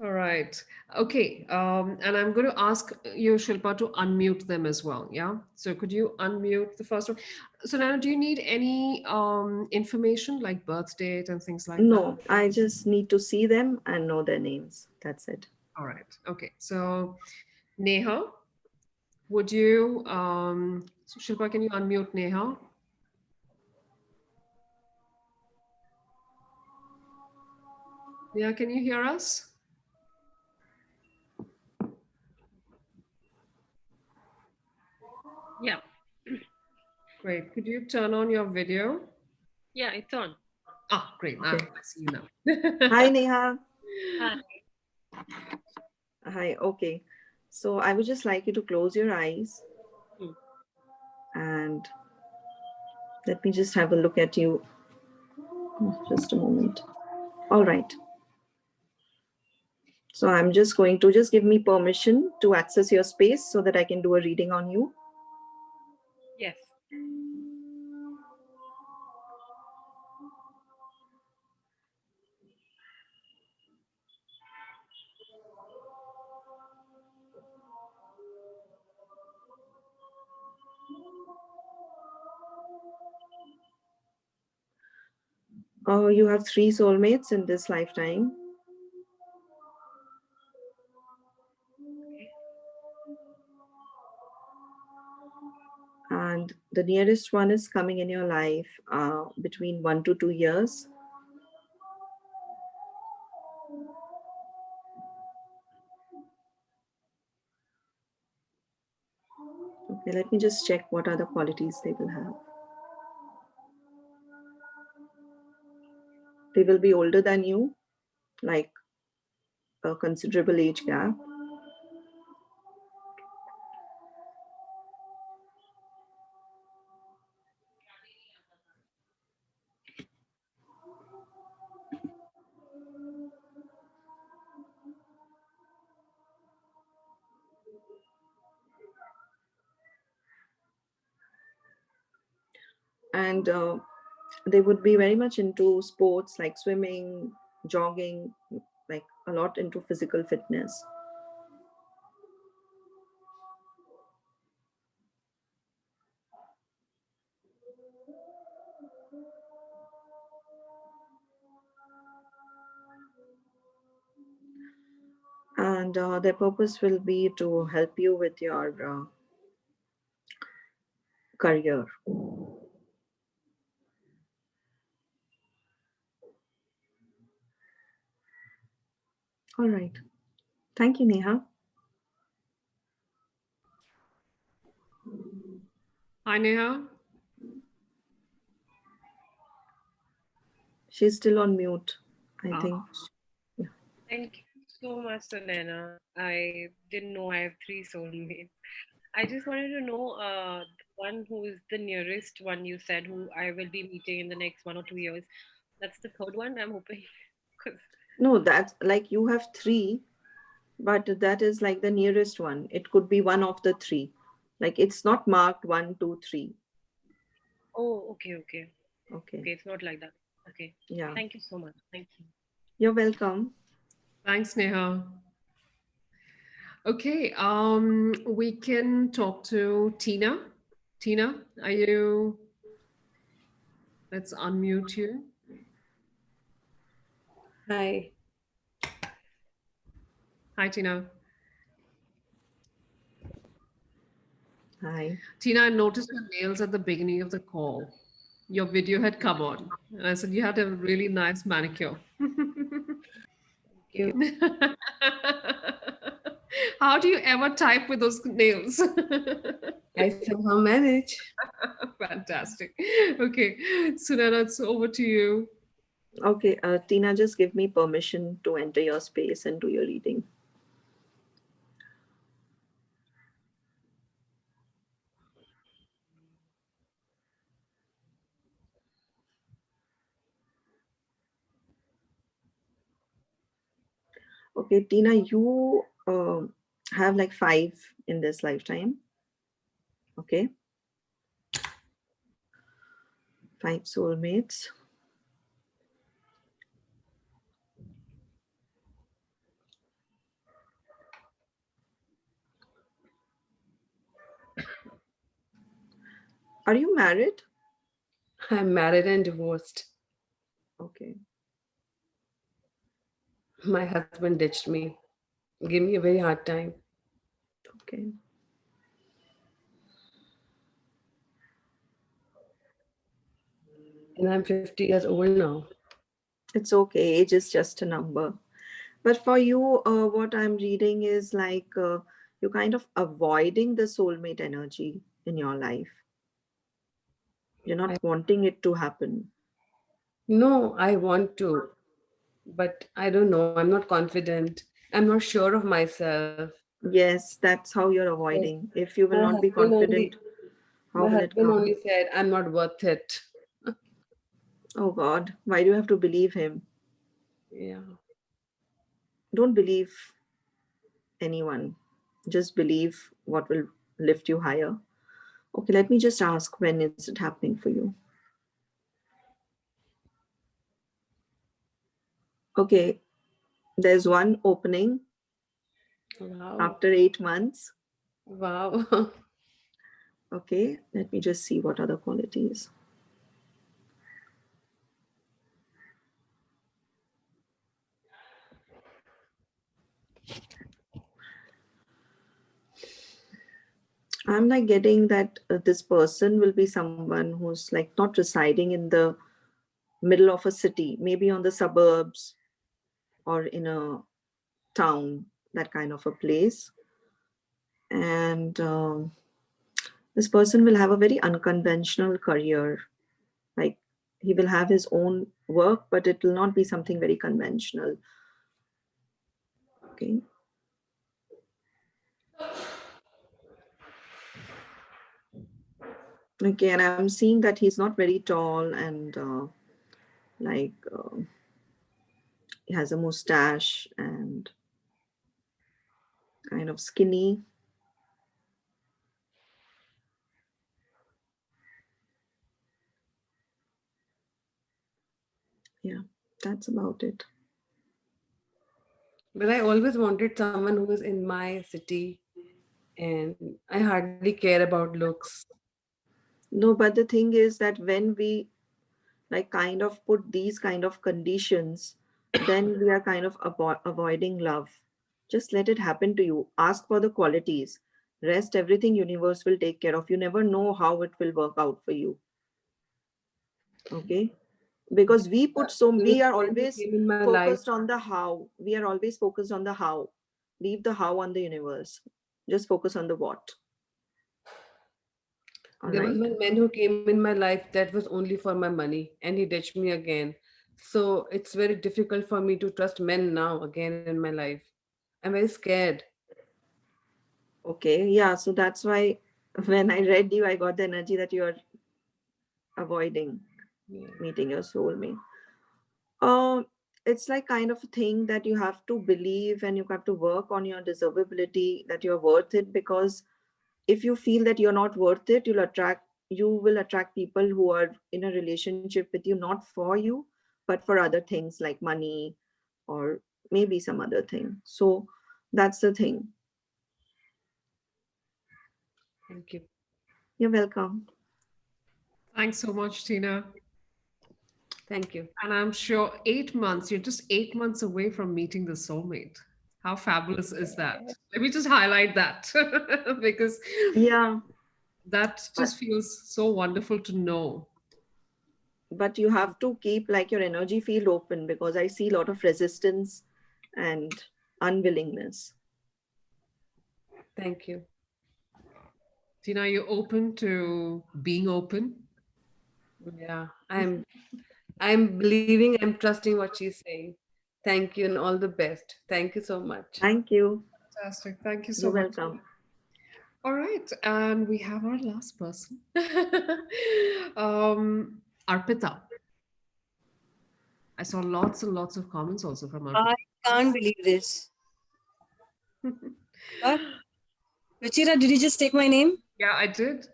All right. Okay. And I'm going to ask you, Shilpa, to unmute them as well. Yeah. So could you unmute the first one? So now, do you need any information like birth date and things like that? No, I just need to see them and know their names. That's it. All right. Okay. So Neha, would you, so Shilpa, can you unmute Neha? Neha, can you hear us? Yeah. Great. Could you turn on your video? Yeah, it's on. Ah, great. Now Okay. I see you now. Hi, Neha. Hi. Hi. Okay. So I would just like you to close your eyes Hmm. and let me just have a look at you. Just a moment. All right. So I'm just going to just give me permission to access your space so that I can do a reading on you. Yes. Oh, you have 3 soulmates in this lifetime. Okay. And the nearest one is coming in your life between 1 to 2 years. Okay, let me just check what are the qualities they will have. They will be older than you, like a considerable age gap. And they would be very much into sports like swimming, jogging, like a lot into physical fitness. And their purpose will be to help you with your career. All right. Thank you, Neha. Hi, Neha. She's still on mute, I Ah. think. Yeah. Thank you so much, Sunaina. I didn't know I have three soulmates. I just wanted to know the one who is the nearest one you said who I will be meeting in the next 1 or 2 years. That's the third one I'm hoping. 'Cause- No, that's like you have 3, but that is like the nearest one. It could be one of the 3. Like it's not marked 1, 2, 3. oh, okay, okay. Okay. Okay, it's not like that. Okay. Yeah. Thank you so much. Thank you. You're welcome. Thanks, Neha. Okay, we can talk to Tina. Tina, are you? Let's unmute you. Hi. Hi, Tina. Hi. Tina, I noticed your nails at the beginning of the call. Your video had come on, and I said you had a really nice manicure. You. How do you ever type with those nails? I somehow manage. Fantastic. Okay, Sunainaa, it's over to you. Okay, Tina, just give me permission to enter your space and do your reading. Okay, Tina, you have like 5 in this lifetime. Okay, 5 soulmates. Are you married? I'm married and divorced. Okay. My husband ditched me. Gave me a very hard time. Okay. And I'm 50 years old now. It's okay. Age is just a number. But for you, what I'm reading is like you're kind of avoiding the soulmate energy in your life. You're I, not wanting it to happen. no, I want to, but I don't know. I'm not confident. I'm not sure of myself. Yes, that's how you're Yes. avoiding. If you will My not be husband only confident, how my will it husband come? only said I'm not worth it. Oh God, why do you have to believe him? Yeah. Don't believe anyone. Just believe what will lift you higher. Okay, let me just ask, when is it happening for you? Okay, there's one opening Wow. after 8 months. Wow. Okay, let me just see what other qualities. I'm like getting that this person will be someone who's like not residing in the middle of a city, maybe on the suburbs or in a town, that kind of a place. And this person will have a very unconventional career. Like he will have his own work, but it will not be something very conventional. Okay. Okay, and I'm seeing that he's not very tall and like he has a mustache and kind of skinny. Yeah, that's about it. But I always wanted someone who is in my city, and I hardly care about looks. No, but the thing is that when we like kind of put these kind of conditions, then we are kind of avoiding love. Just let it happen to you. Ask for the qualities. Rest, everything universe will take care of. You never know how it will work out for you. Okay, because we put so, There was we are a man who always came in my life. focused on the how. We are always focused on the how. Leave the how on the universe. Just focus on the what. All There was right. one man who came in my life that was only for my money, and he ditched me again. So it's very difficult for me to trust men now again in my life. I'm very scared. Okay, yeah, so that's why when I read you, I got the energy that you are avoiding Yeah. meeting your soulmate. Um, it's like kind of a thing that you have to believe and you have to work on your deservability that you're worth it, because if you feel that you're not worth it, you will attract people who are in a relationship with you not for you, but for other things like money or maybe some other thing. So that's the thing. Thank you. You're welcome. Thanks so much, Tina. Thank you. And I'm sure 8 months, you're just 8 months away from meeting the soulmate. How fabulous is that? Let me just highlight that because Yeah, that but just feels so wonderful to know. but you have to keep like your energy field open, because I see a lot of resistance and unwillingness. Thank you. Tina, you're open to being open. Yeah, I'm believing, I'm trusting what she's saying. Thank you and all the best. Thank you so much. Thank you. Fantastic. Thank you so You're much. welcome. All right. And we have our last person, Arpita. I saw lots and lots of comments also from Arpita. I can't believe this. What? Ruchira, did you just take my name? Yeah, I did.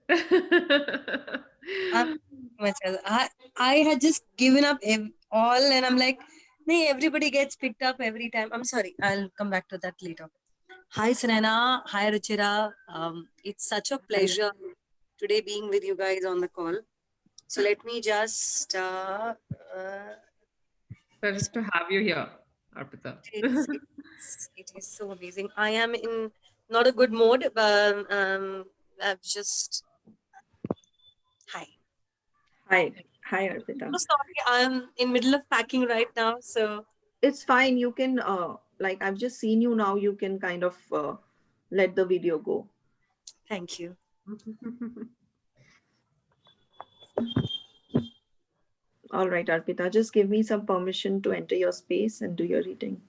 I'm much. I had just given up all, and I'm like, nee, everybody gets picked up every time. I'm sorry. I'll come back to that later. Hi, Sunainaa. Hi, Ruchira. It's such a pleasure today being with you guys on the call. So let me just. Pleasure to have you here, Arpita. It is so amazing. I am in not a good mode, but I've just. Hi. Hi. Hi, Arpita. So sorry, I'm in middle of packing right now. So It's fine. You can, like, I've just seen you now. You can kind of let the video go. thank you. All right, Arpita, just give me some permission to enter your space and do your reading.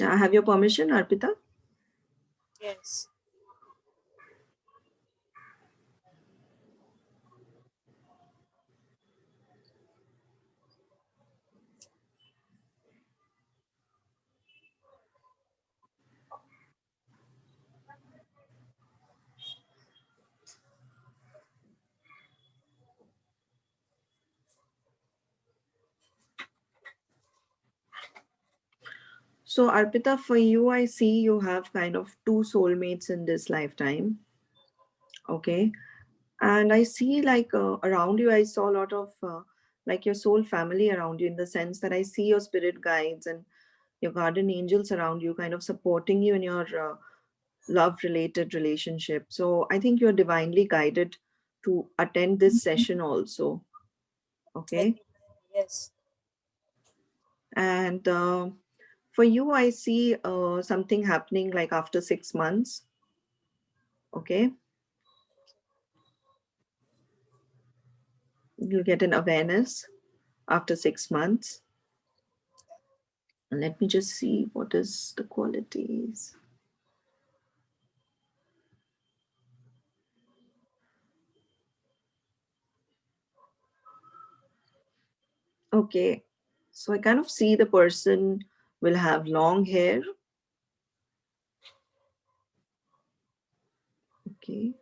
I have your permission, Arpita. Yes. So, Arpita, for you, I see you have kind of two soulmates in this lifetime. Okay. And I see like around you, I saw a lot of like your soul family around you, in the sense that I see your spirit guides and your guardian angels around you, kind of supporting you in your love related relationship. So I think you're divinely guided to attend this session also. I Okay. think, yes. And for you, I see something happening like after 6 months. Okay. You'll get an awareness after 6 months. And let me just see what is the qualities. Okay. So I kind of see the person will have long hair. Okay.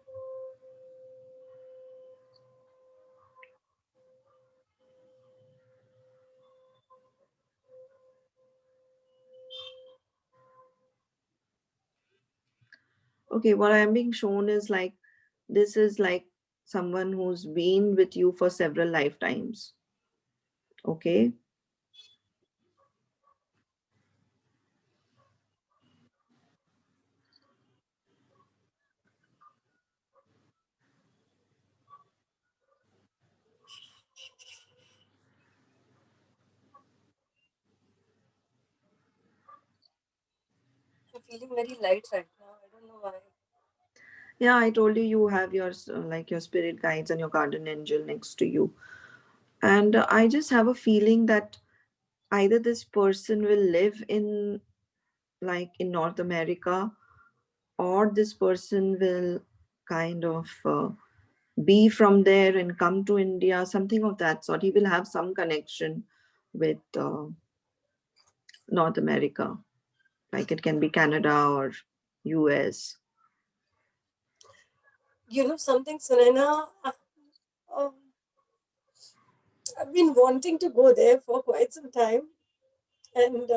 Okay. What I'm being shown is like this is like someone who's been with you for several lifetimes. Okay. I'm feeling very light right now. I don't know why. Yeah, I told you you have your like your spirit guides and your guardian angel next to you. And I just have a feeling that either this person will live in like in North America, or this person will kind of be from there and come to India, something of that sort. He will have some connection with North America, like it can be Canada or US. You know something, Sunaina? Um, I've been wanting to go there for quite some time. And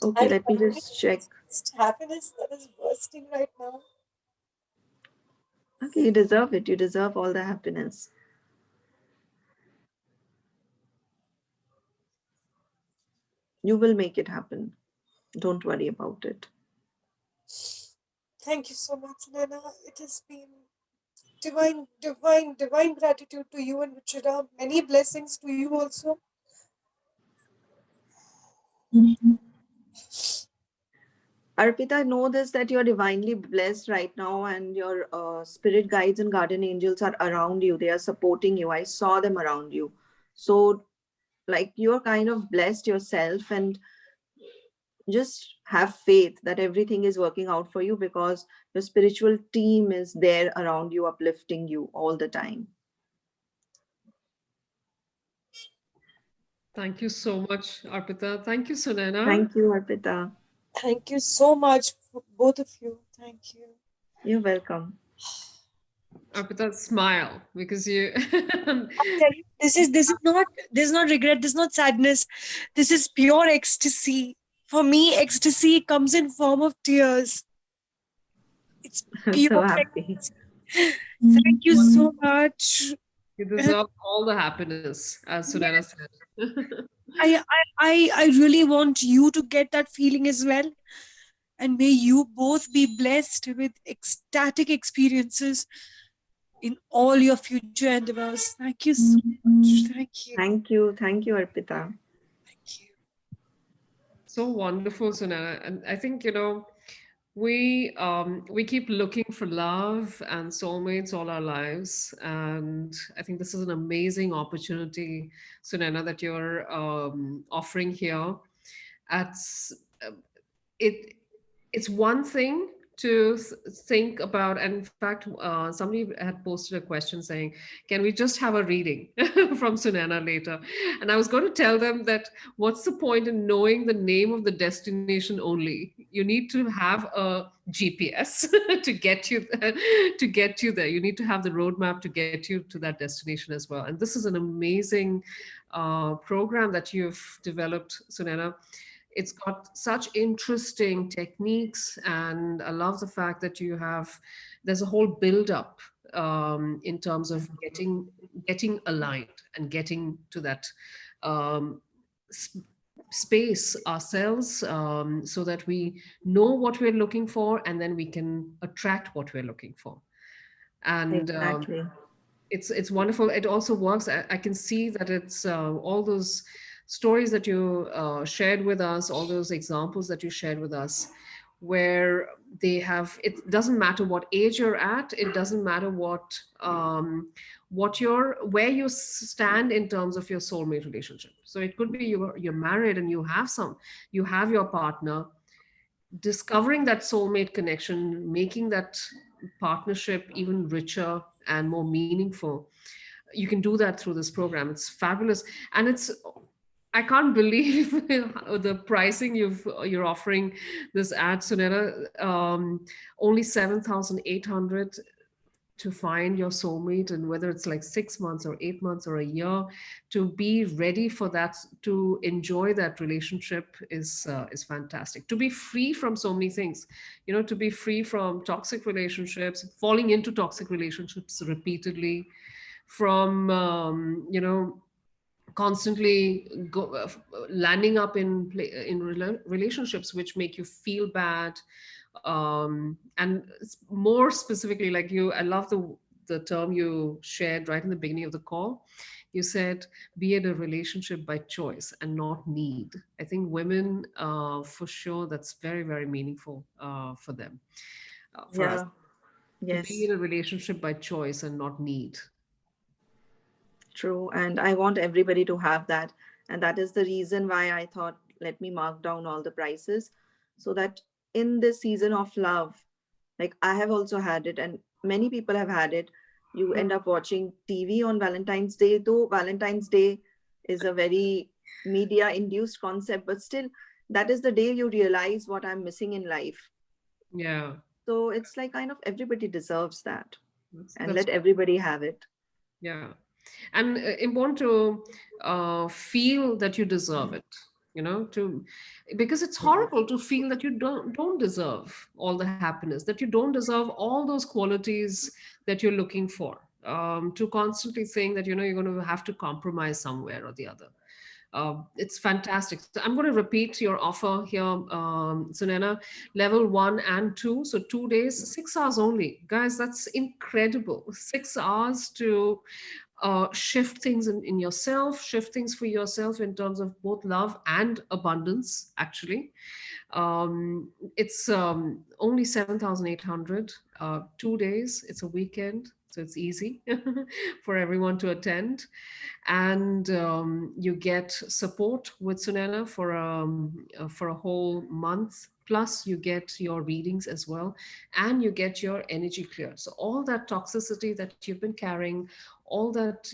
Okay, let me just check. happiness that is bursting right now. Okay, you deserve it. You deserve all the happiness. You will make it happen. Don't worry about it. Thank you so much, Nana. It has been divine gratitude to you and Ruchira. Many blessings to you also. Arpita, I know this that you're divinely blessed right now, and your spirit guides and guardian angels are around you. They are supporting you. I saw them around you. So, like, you're kind of blessed yourself, and just have faith that everything is working out for you because your spiritual team is there around you, uplifting you all the time. Thank you so much, Arpita. Thank you, Sunaina. Thank you, Arpita. Thank you so much, both of you. Thank you. You're welcome. Arpita, smile because you. This is not regret. This is not sadness. This is pure ecstasy. For me, ecstasy comes in form of tears. It's I'm pure so happy. ecstasy. Thank you so much. You deserve all the happiness, as Sunaina said. I really want you to get that feeling as well. And may you both be blessed with ecstatic experiences in all your future endeavors. Thank you so much. Thank you. Thank you. Thank you, Arpita. Thank you. So wonderful, Sunaina. And I think, we keep looking for love and soulmates all our lives, and I think this is an amazing opportunity, Sunaina, that you're offering here. At uh, it it's one thing to think about, and in fact, somebody had posted a question saying, can we just have a reading from Sunaina later? And I was going to tell them that what's the point in knowing the name of the destination only? You need to have a GPS to get you there. You need to have the roadmap to get you to that destination as well. And this is an amazing program that you've developed, Sunaina. It's got such interesting techniques, and I love the fact that there's a whole build up in terms of getting aligned and getting to that um, s- space ourselves, so that we know what we're looking for, and then we can attract what we're looking for. And Exactly. it's wonderful. It also works. I can see that it's all those stories that you shared with us, all those examples that you shared with us, where they have. It doesn't matter what age you're at. It doesn't matter where you stand in terms of your soulmate relationship. So it could be you're married and you have your partner. Discovering that soulmate connection, making that partnership even richer and more meaningful, you can do that through this program. It's fabulous. And I can't believe the pricing you're offering this ad, Sunera. Only 7,800 to find your soulmate, and whether it's like 6 months or 8 months or a year, to be ready for that, to enjoy that relationship is fantastic. To be free from so many things, to be free from toxic relationships, falling into toxic relationships repeatedly, from constantly landing up in relationships which make you feel bad, and more specifically, like I love the term you shared right in the beginning of the call. You said, be in a relationship by choice and not need. I think women, for sure, that's very, very meaningful for them, for us, Yeah. to be Yes. in a relationship by choice and not need. True. And I want everybody to have that. And that is the reason why I thought, let me mark down all the prices so that in this season of love, like I have also had it, and many people have had it. You end up watching TV on Valentine's Day, though Valentine's Day is a very media induced concept, but still, that is the day you realize what I'm missing in life. Yeah, So it's like kind of everybody deserves that, and that's let everybody have it. yeah. And important to feel that you deserve it, to, because it's horrible to feel that you don't deserve all the happiness, that you don't deserve all those qualities that you're looking for, to constantly think that you're going to have to compromise somewhere or the other. It's fantastic. So I'm going to repeat your offer here, Sunaina. Level 1 and 2, so 2 days, 6 hours only. Guys, that's incredible. 6 hours to shift things in yourself, shift things for yourself in terms of both love and abundance, actually. It's only 7,800, 2 days. It's a weekend, so it's easy for everyone to attend. And you get support with Sunaina for a whole month. Plus, you get your readings as well, and you get your energy clear. So all that toxicity that you've been carrying, all that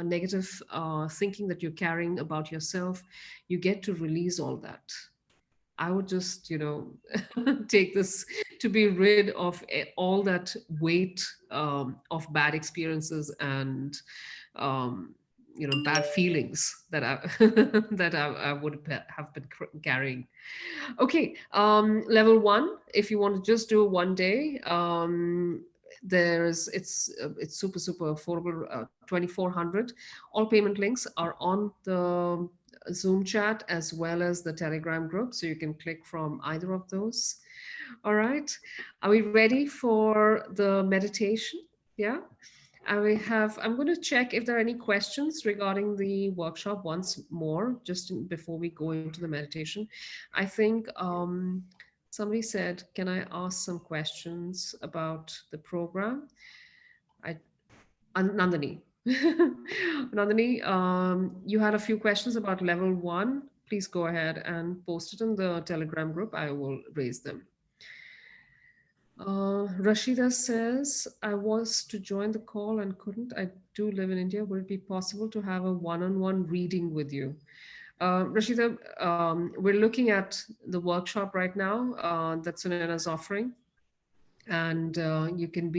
negative thinking that you're carrying about yourself, you get to release all that. I would just, take this to be rid of all that weight of bad experiences and, um, bad feelings that I would have been carrying. Okay, level 1. If you want to just do 1 day, it's super affordable, 2,400. All payment links are on the Zoom chat as well as the Telegram group, so you can click from either of those. All right, are we ready for the meditation? Yeah. I'm going to check if there are any questions regarding the workshop once more, just before we go into the meditation. I think somebody said, can I ask some questions about the program? Nandini. Nandini, you had a few questions about level 1. Please go ahead and post it in the Telegram group. I will raise them. Rashida says, I was to join the call and couldn't. I do live in India. Would it be possible to have a one-on-one reading with you? Rashida, we're looking at the workshop right now that Sunaina's offering. And you can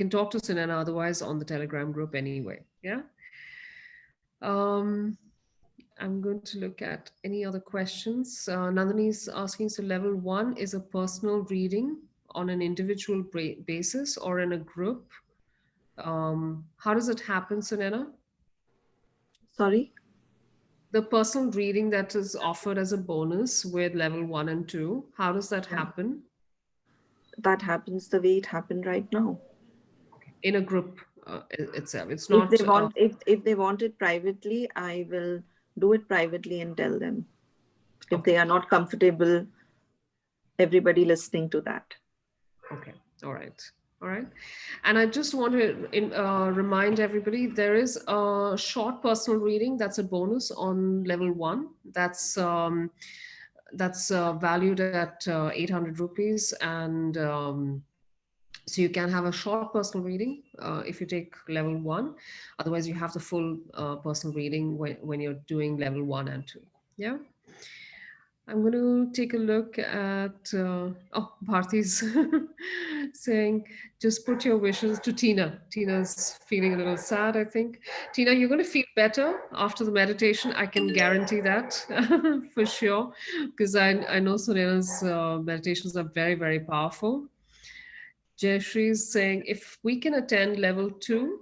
talk to Sunaina otherwise on the Telegram group anyway. Yeah. I'm going to look at any other questions. Nandini is asking, so level 1 is a personal reading on an individual basis or in a group? How does it happen, Sunaina? Sorry? The personal reading that is offered as a bonus with level 1 and 2, how does that happen? That happens the way it happened right now. In a group itself. It's not. If they want it privately, I will do it privately and tell them. If they are not comfortable, everybody listening to that. Okay. All right. And I just want to remind everybody, there is a short personal reading that's a bonus on level 1. That's valued at 800 rupees. And so you can have a short personal reading if you take level 1. Otherwise, you have the full personal reading when you're doing level 1 and 2. Yeah. I'm going to take a look at, Bharti's saying, just put your wishes to Tina. Tina's feeling a little sad, I think. Tina, you're going to feel better after the meditation. I can guarantee that for sure, because I know Sunaina's meditations are very, very powerful. Jayashree is saying, if we can attend level 2,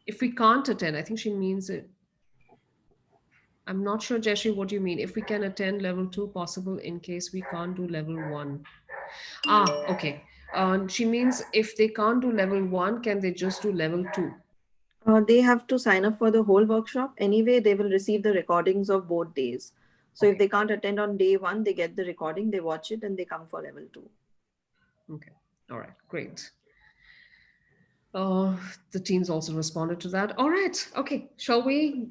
if we can't attend, I think she means it. I'm not sure, Jayashree, what you mean. If we can attend level 2, possible in case we can't do level 1. Okay. She means if they can't do level 1, can they just do level 2? They have to sign up for the whole workshop. Anyway, they will receive the recordings of both days. So if they can't attend on day 1, they get the recording, they watch it, and they come for level 2. Okay. All right. Great. The teams also responded to that. All right. Okay. Shall we?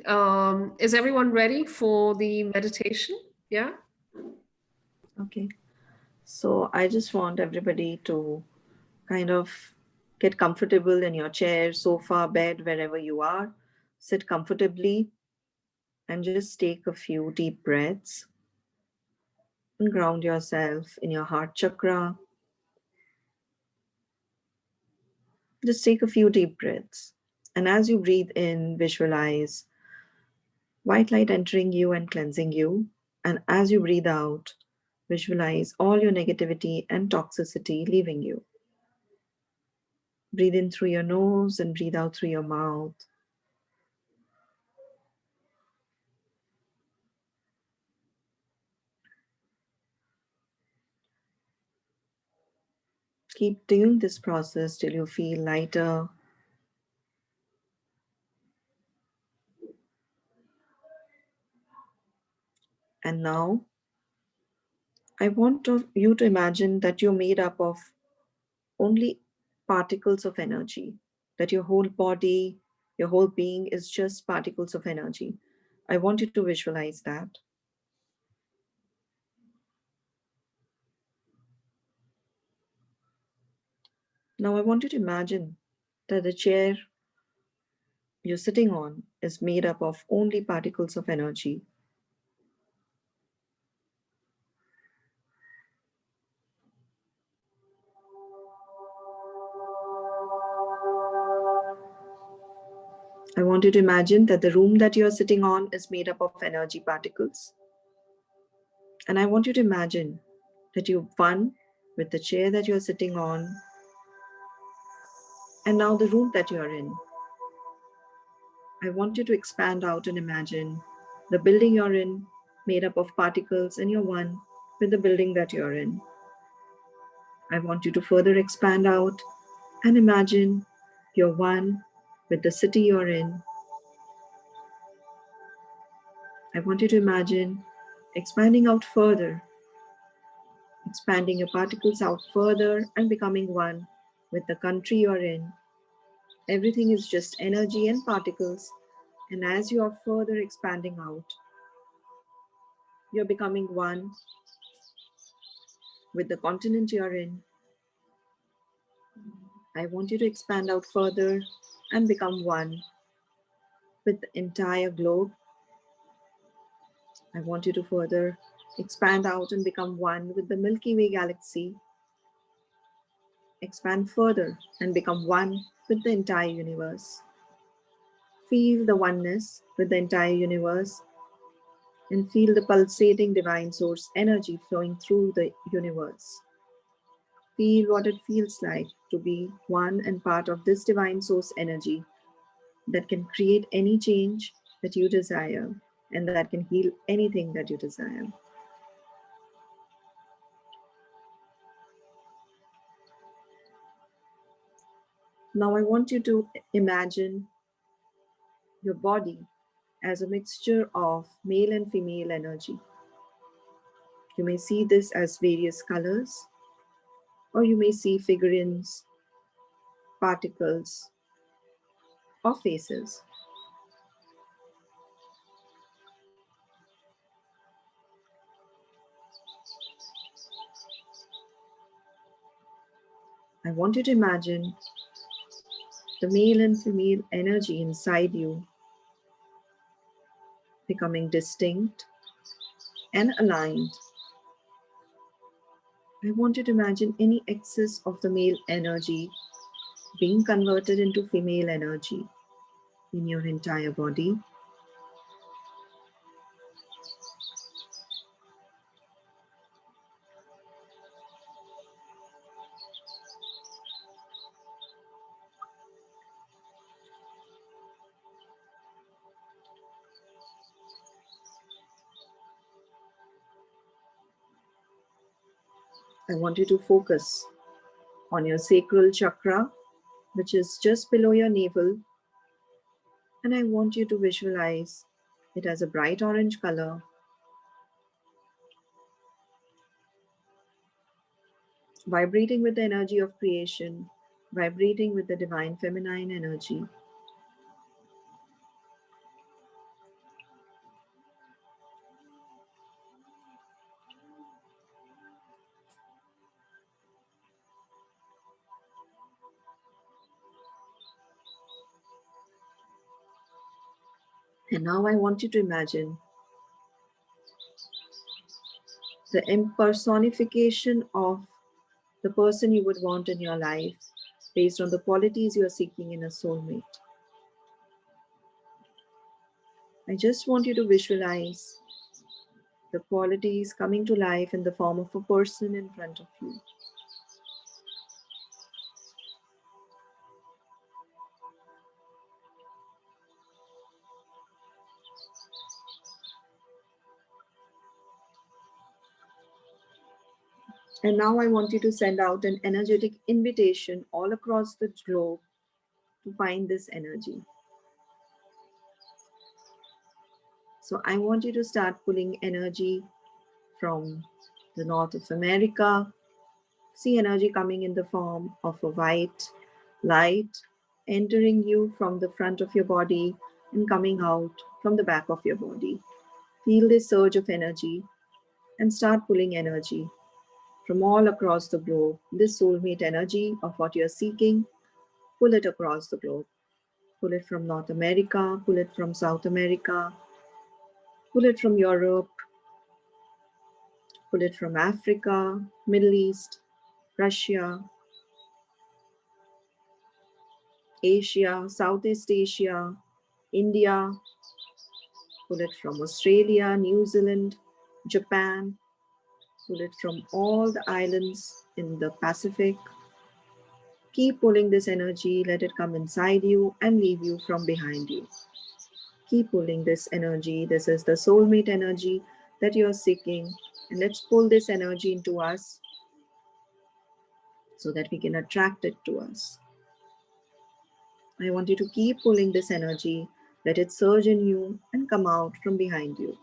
Is everyone ready for the meditation? Yeah. Okay. So I just want everybody to kind of get comfortable in your chair, sofa, bed, wherever you are. Sit comfortably and just take a few deep breaths and ground yourself in your heart chakra. Just take a few deep breaths. And as you breathe in, visualize white light entering you and cleansing you. And as you breathe out, visualize all your negativity and toxicity leaving you. Breathe in through your nose and breathe out through your mouth. Keep doing this process till you feel lighter. And now, I want you to imagine that you're made up of only particles of energy, that your whole body, your whole being is just particles of energy. I want you to visualize that. Now, I want you to imagine that the chair you're sitting on is made up of only particles of energy. I want you to imagine that the room that you're sitting on is made up of energy particles. And I want you to imagine that you're one with the chair that you're sitting on and now the room that you're in. I want you to expand out and imagine the building you're in made up of particles and you're one with the building that you're in. I want you to further expand out and imagine you're one with the city you're in. I want you to imagine expanding out further, expanding your particles out further and becoming one with the country you're in. Everything is just energy and particles. And as you are further expanding out, you're becoming one with the continent you're in. I want you to expand out further and become one with the entire globe. I want you to further expand out and become one with the Milky Way galaxy. Expand further and become one with the entire universe. Feel the oneness with the entire universe and feel the pulsating divine source energy flowing through the universe. Feel what it feels like to be one and part of this divine source energy that can create any change that you desire and that can heal anything that you desire. Now I want you to imagine your body as a mixture of male and female energy. You may see this as various colors, or you may see figurines, particles, or faces. I want you to imagine the male and female energy inside you becoming distinct and aligned. I want you to imagine any excess of the male energy being converted into female energy in your entire body. I want you to focus on your sacral chakra, which is just below your navel. And I want you to visualize it as a bright orange color, vibrating with the energy of creation, vibrating with the divine feminine energy. And now I want you to imagine the impersonification of the person you would want in your life based on the qualities you are seeking in a soulmate. I just want you to visualize the qualities coming to life in the form of a person in front of you. And now I want you to send out an energetic invitation all across the globe to find this energy. So I want you to start pulling energy from the North of America. See energy coming in the form of a white light entering you from the front of your body and coming out from the back of your body. Feel this surge of energy and start pulling energy from all across the globe. This soulmate energy of what you're seeking, pull it across the globe. Pull it from North America, pull it from South America, pull it from Europe, pull it from Africa, Middle East, Russia, Asia, Southeast Asia, India, pull it from Australia, New Zealand, Japan, pull it from all the islands in the Pacific. Keep pulling this energy, let it come inside you and leave you from behind you. Keep pulling this energy. This is the soulmate energy that you're seeking. And let's pull this energy into us so that we can attract it to us. I want you to keep pulling this energy. Let it surge in you and come out from behind you.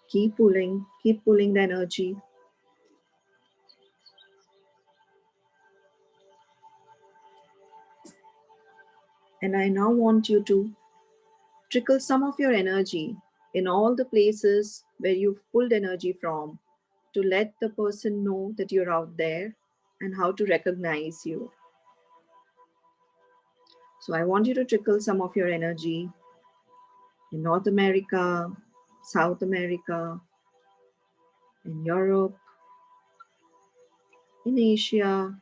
Keep pulling the energy. And I now want you to trickle some of your energy in all the places where you've pulled energy from to let the person know that you're out there and how to recognize you. So I want you to trickle some of your energy in North America, South America, in Europe, in Asia,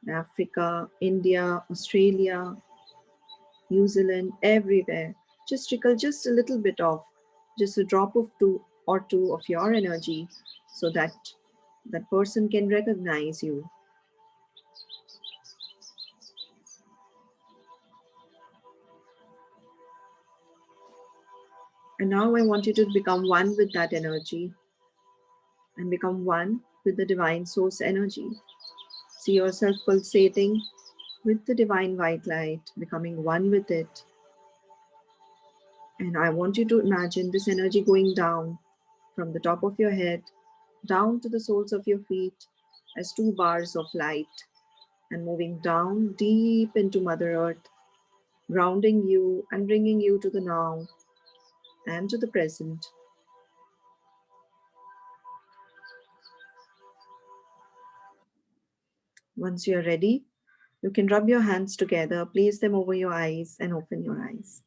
in Africa, India, Australia, New Zealand, everywhere. Just trickle just a little bit of, just a drop of two of your energy so that that person can recognize you. And now I want you to become one with that energy and become one with the divine source energy. See yourself pulsating with the divine white light, becoming one with it. And I want you to imagine this energy going down from the top of your head down to the soles of your feet as two bars of light and moving down deep into Mother Earth, grounding you and bringing you to the now and to the present. Once you're ready, you can rub your hands together, place them over your eyes, and open your eyes.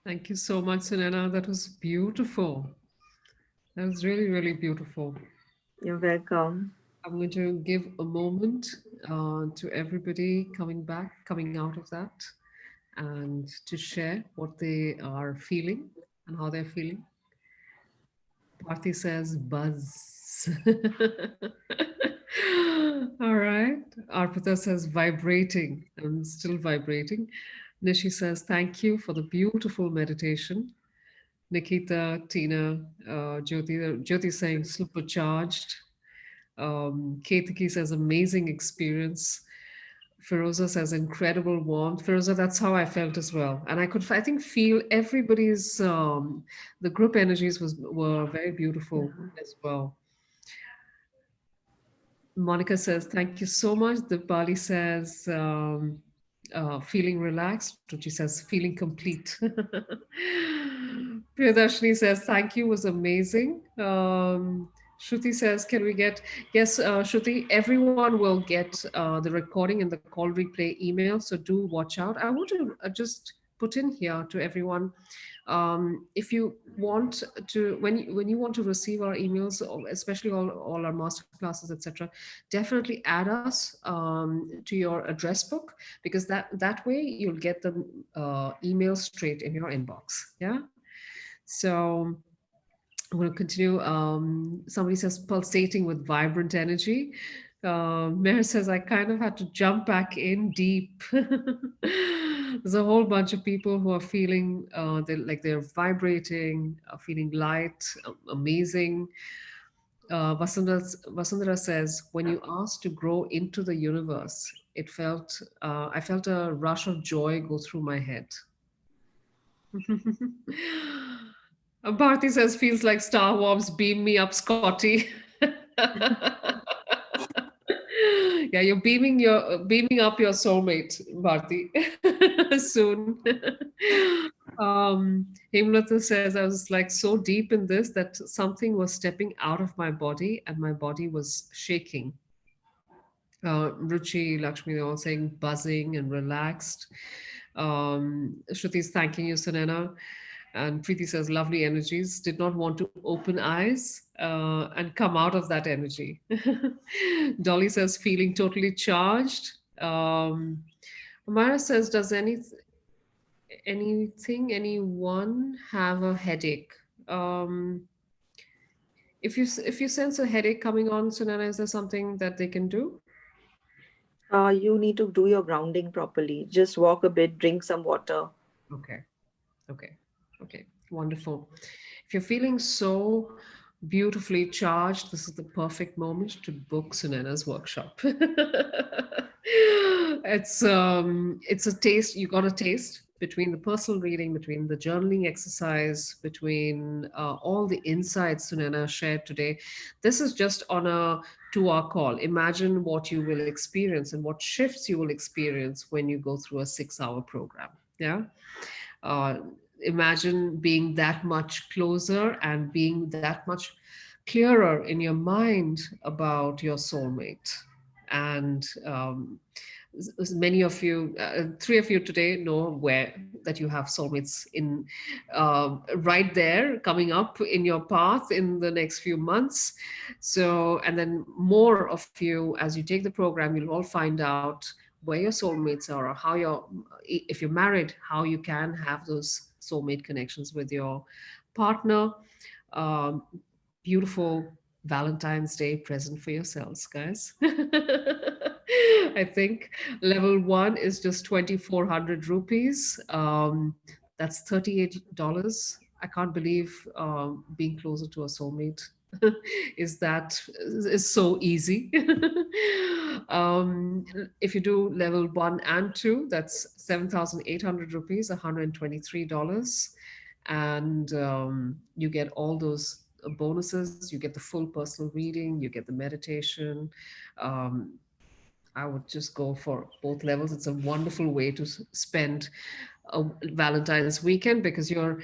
Thank you so much, Sunaina. That was beautiful. That was really, really beautiful. You're welcome. I'm going to give a moment to everybody coming out of that, and to share what they are feeling and how they're feeling. Bharti says buzz. All right. Arpita says vibrating. I'm still vibrating. Nishi says thank you for the beautiful meditation. Nikita, Tina, Jyoti saying supercharged. Ketiki says amazing experience. Feroza says incredible warmth. Feroza, that's how I felt as well, and I think, feel everybody's the group energies were very beautiful as well. Monica says thank you so much. Dipali says feeling relaxed. Ruchi says feeling complete. Priyadarshini says thank you, was amazing. Shruti says, can we get, yes, Shruti, everyone will get the recording and the call replay email. So do watch out. I want to just put in here to everyone, if you want to, when you want to receive our emails, especially all our master classes, etc., definitely add us to your address book, because that way you'll get the email straight in your inbox. Yeah. So we'll continue. Somebody says pulsating with vibrant energy. Mayor says I kind of had to jump back in deep. There's a whole bunch of people who are feeling like they're vibrating, feeling light, amazing. Vasundhara says, when you asked to grow into the universe, I felt a rush of joy go through my head. Bharti says, feels like Star Wars, beam me up, Scotty. Yeah, you're beaming up your soulmate, Bharti, soon. Hemlata says, I was like so deep in this that something was stepping out of my body and my body was shaking. Ruchi, Lakshmi, they're all saying buzzing and relaxed. Shruti's thanking you, Sunaina. And Preeti says, lovely energies. Did not want to open eyes and come out of that energy. Dolly says, feeling totally charged. Amara says, does anyone have a headache? If you sense a headache coming on, Sunana, is there something that they can do? You need to do your grounding properly. Just walk a bit, drink some water. Okay. Okay. Wonderful. If you're feeling so beautifully charged, this is the perfect moment to book Sunaina's workshop. It's a taste, you got a taste between the personal reading, between the journaling exercise, between all the insights Sunaina shared today. This is just on a 2-hour call. Imagine what you will experience and what shifts you will experience when you go through a 6-hour program. Yeah. Uh, Imagine being that much closer and being that much clearer in your mind about your soulmate. And many of you, 3 of you today know where that you have soulmates in right there coming up in your path in the next few months. So, and then more of you, as you take the program, you'll all find out where your soulmates are, or how if you're married, how you can have those soulmate connections with your partner. Um, Beautiful Valentine's Day present for yourselves, guys. I think level 1 is just 2,400 rupees. That's $38. I can't believe being closer to a soulmate is so easy. If you do level 1 and 2, that's 7,800 rupees, $123. And you get all those bonuses. You get the full personal reading, you get the meditation. um, I would just go for both levels. It's a wonderful way to spend a Valentine's weekend, because you're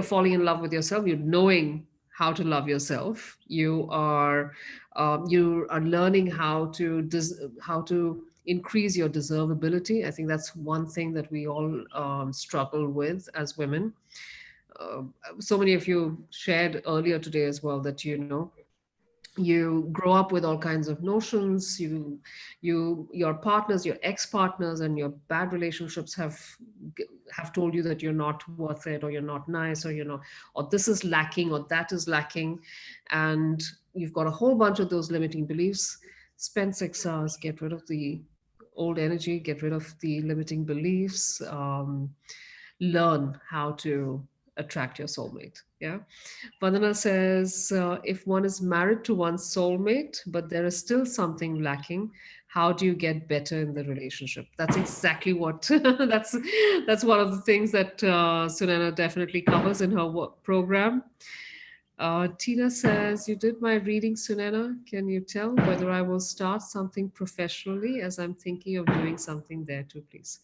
falling in love with yourself. You're knowing how to love yourself. You are learning how to increase your deservability. I think that's one thing that we all struggle with as women. uh, so many of you shared earlier today as well that you grow up with all kinds of notions. Your partners, your ex-partners and your bad relationships have told you that you're not worth it, or you're not nice, or or this is lacking, or that is lacking, and you've got a whole bunch of those limiting beliefs. Spend 6 hours, get rid of the old energy, get rid of the limiting beliefs. Learn how to attract your soulmate. Yeah. Vandana says, if one is married to one's soulmate, but there is still something lacking, how do you get better in the relationship? That's exactly what that's one of the things that Sunaina definitely covers in her work program. Tina says, you did my reading, Sunaina. Can you tell whether I will start something professionally, as I'm thinking of doing something there too, please?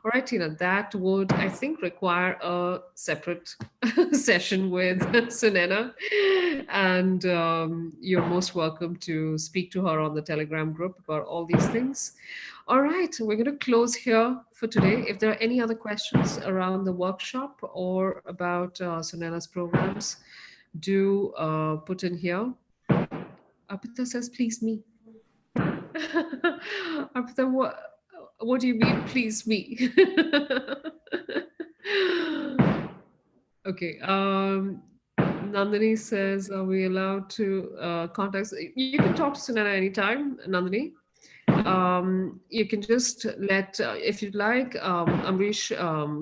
All right, Tina, that would, I think, require a separate session with Sunaina. And you're most welcome to speak to her on the Telegram group about all these things. All right, we're going to close here for today. If there are any other questions around the workshop or about Sunaina's programs, do put in here. Arpita says, please me. Arpita, what do you mean, please me? Okay. Nandini says, are we allowed to contact? You can talk to Sunaina anytime, Nandini. You can just let, if you'd like, Amrish,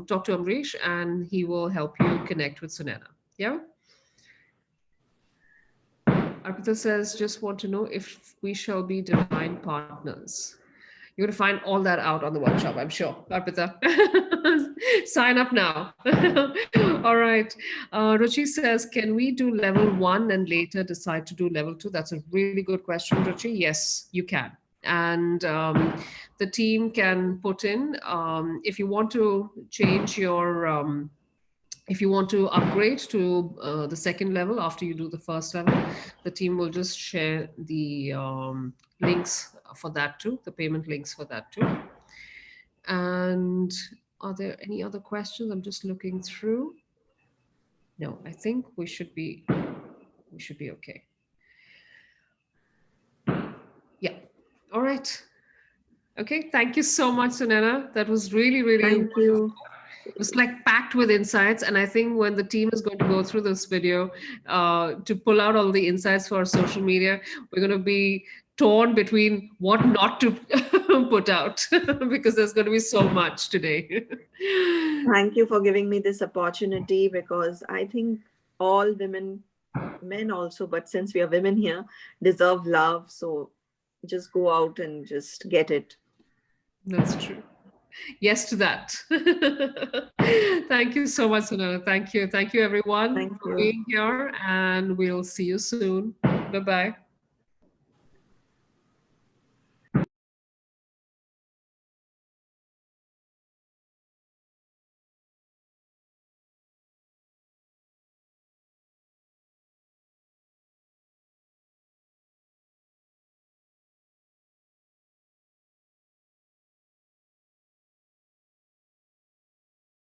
talk to Amrish, and he will help you connect with Sunaina. Yeah? Arpita says, just want to know if we shall be divine partners. You're going to find all that out on the workshop, I'm sure, Arpita. Sign up now. All right. Ruchi says, can we do level 1 and later decide to do level 2? That's a really good question, Ruchi. Yes, you can. And the team can put in, if you want to change your, if you want to upgrade to the second level after you do the first level, the team will just share the links for that too, the payment links for that too. And are there any other questions? I'm just looking through. No, I think we should be okay. Yeah. All right. Okay. Thank you so much, Sunaina. That was really, really. Thank you. It was like packed with insights. And I think when the team is going to go through this video to pull out all the insights for social media, we're going to be torn between what not to put out because there's going to be so much today. Thank you for giving me this opportunity, because I think all women, men also, but since we are women here, deserve love. So just go out and just get it. That's true. Yes to that. Thank you so much, Sunaina. Thank you. Thank you, everyone, Thank for you. being here, and we'll see you soon. Bye-bye.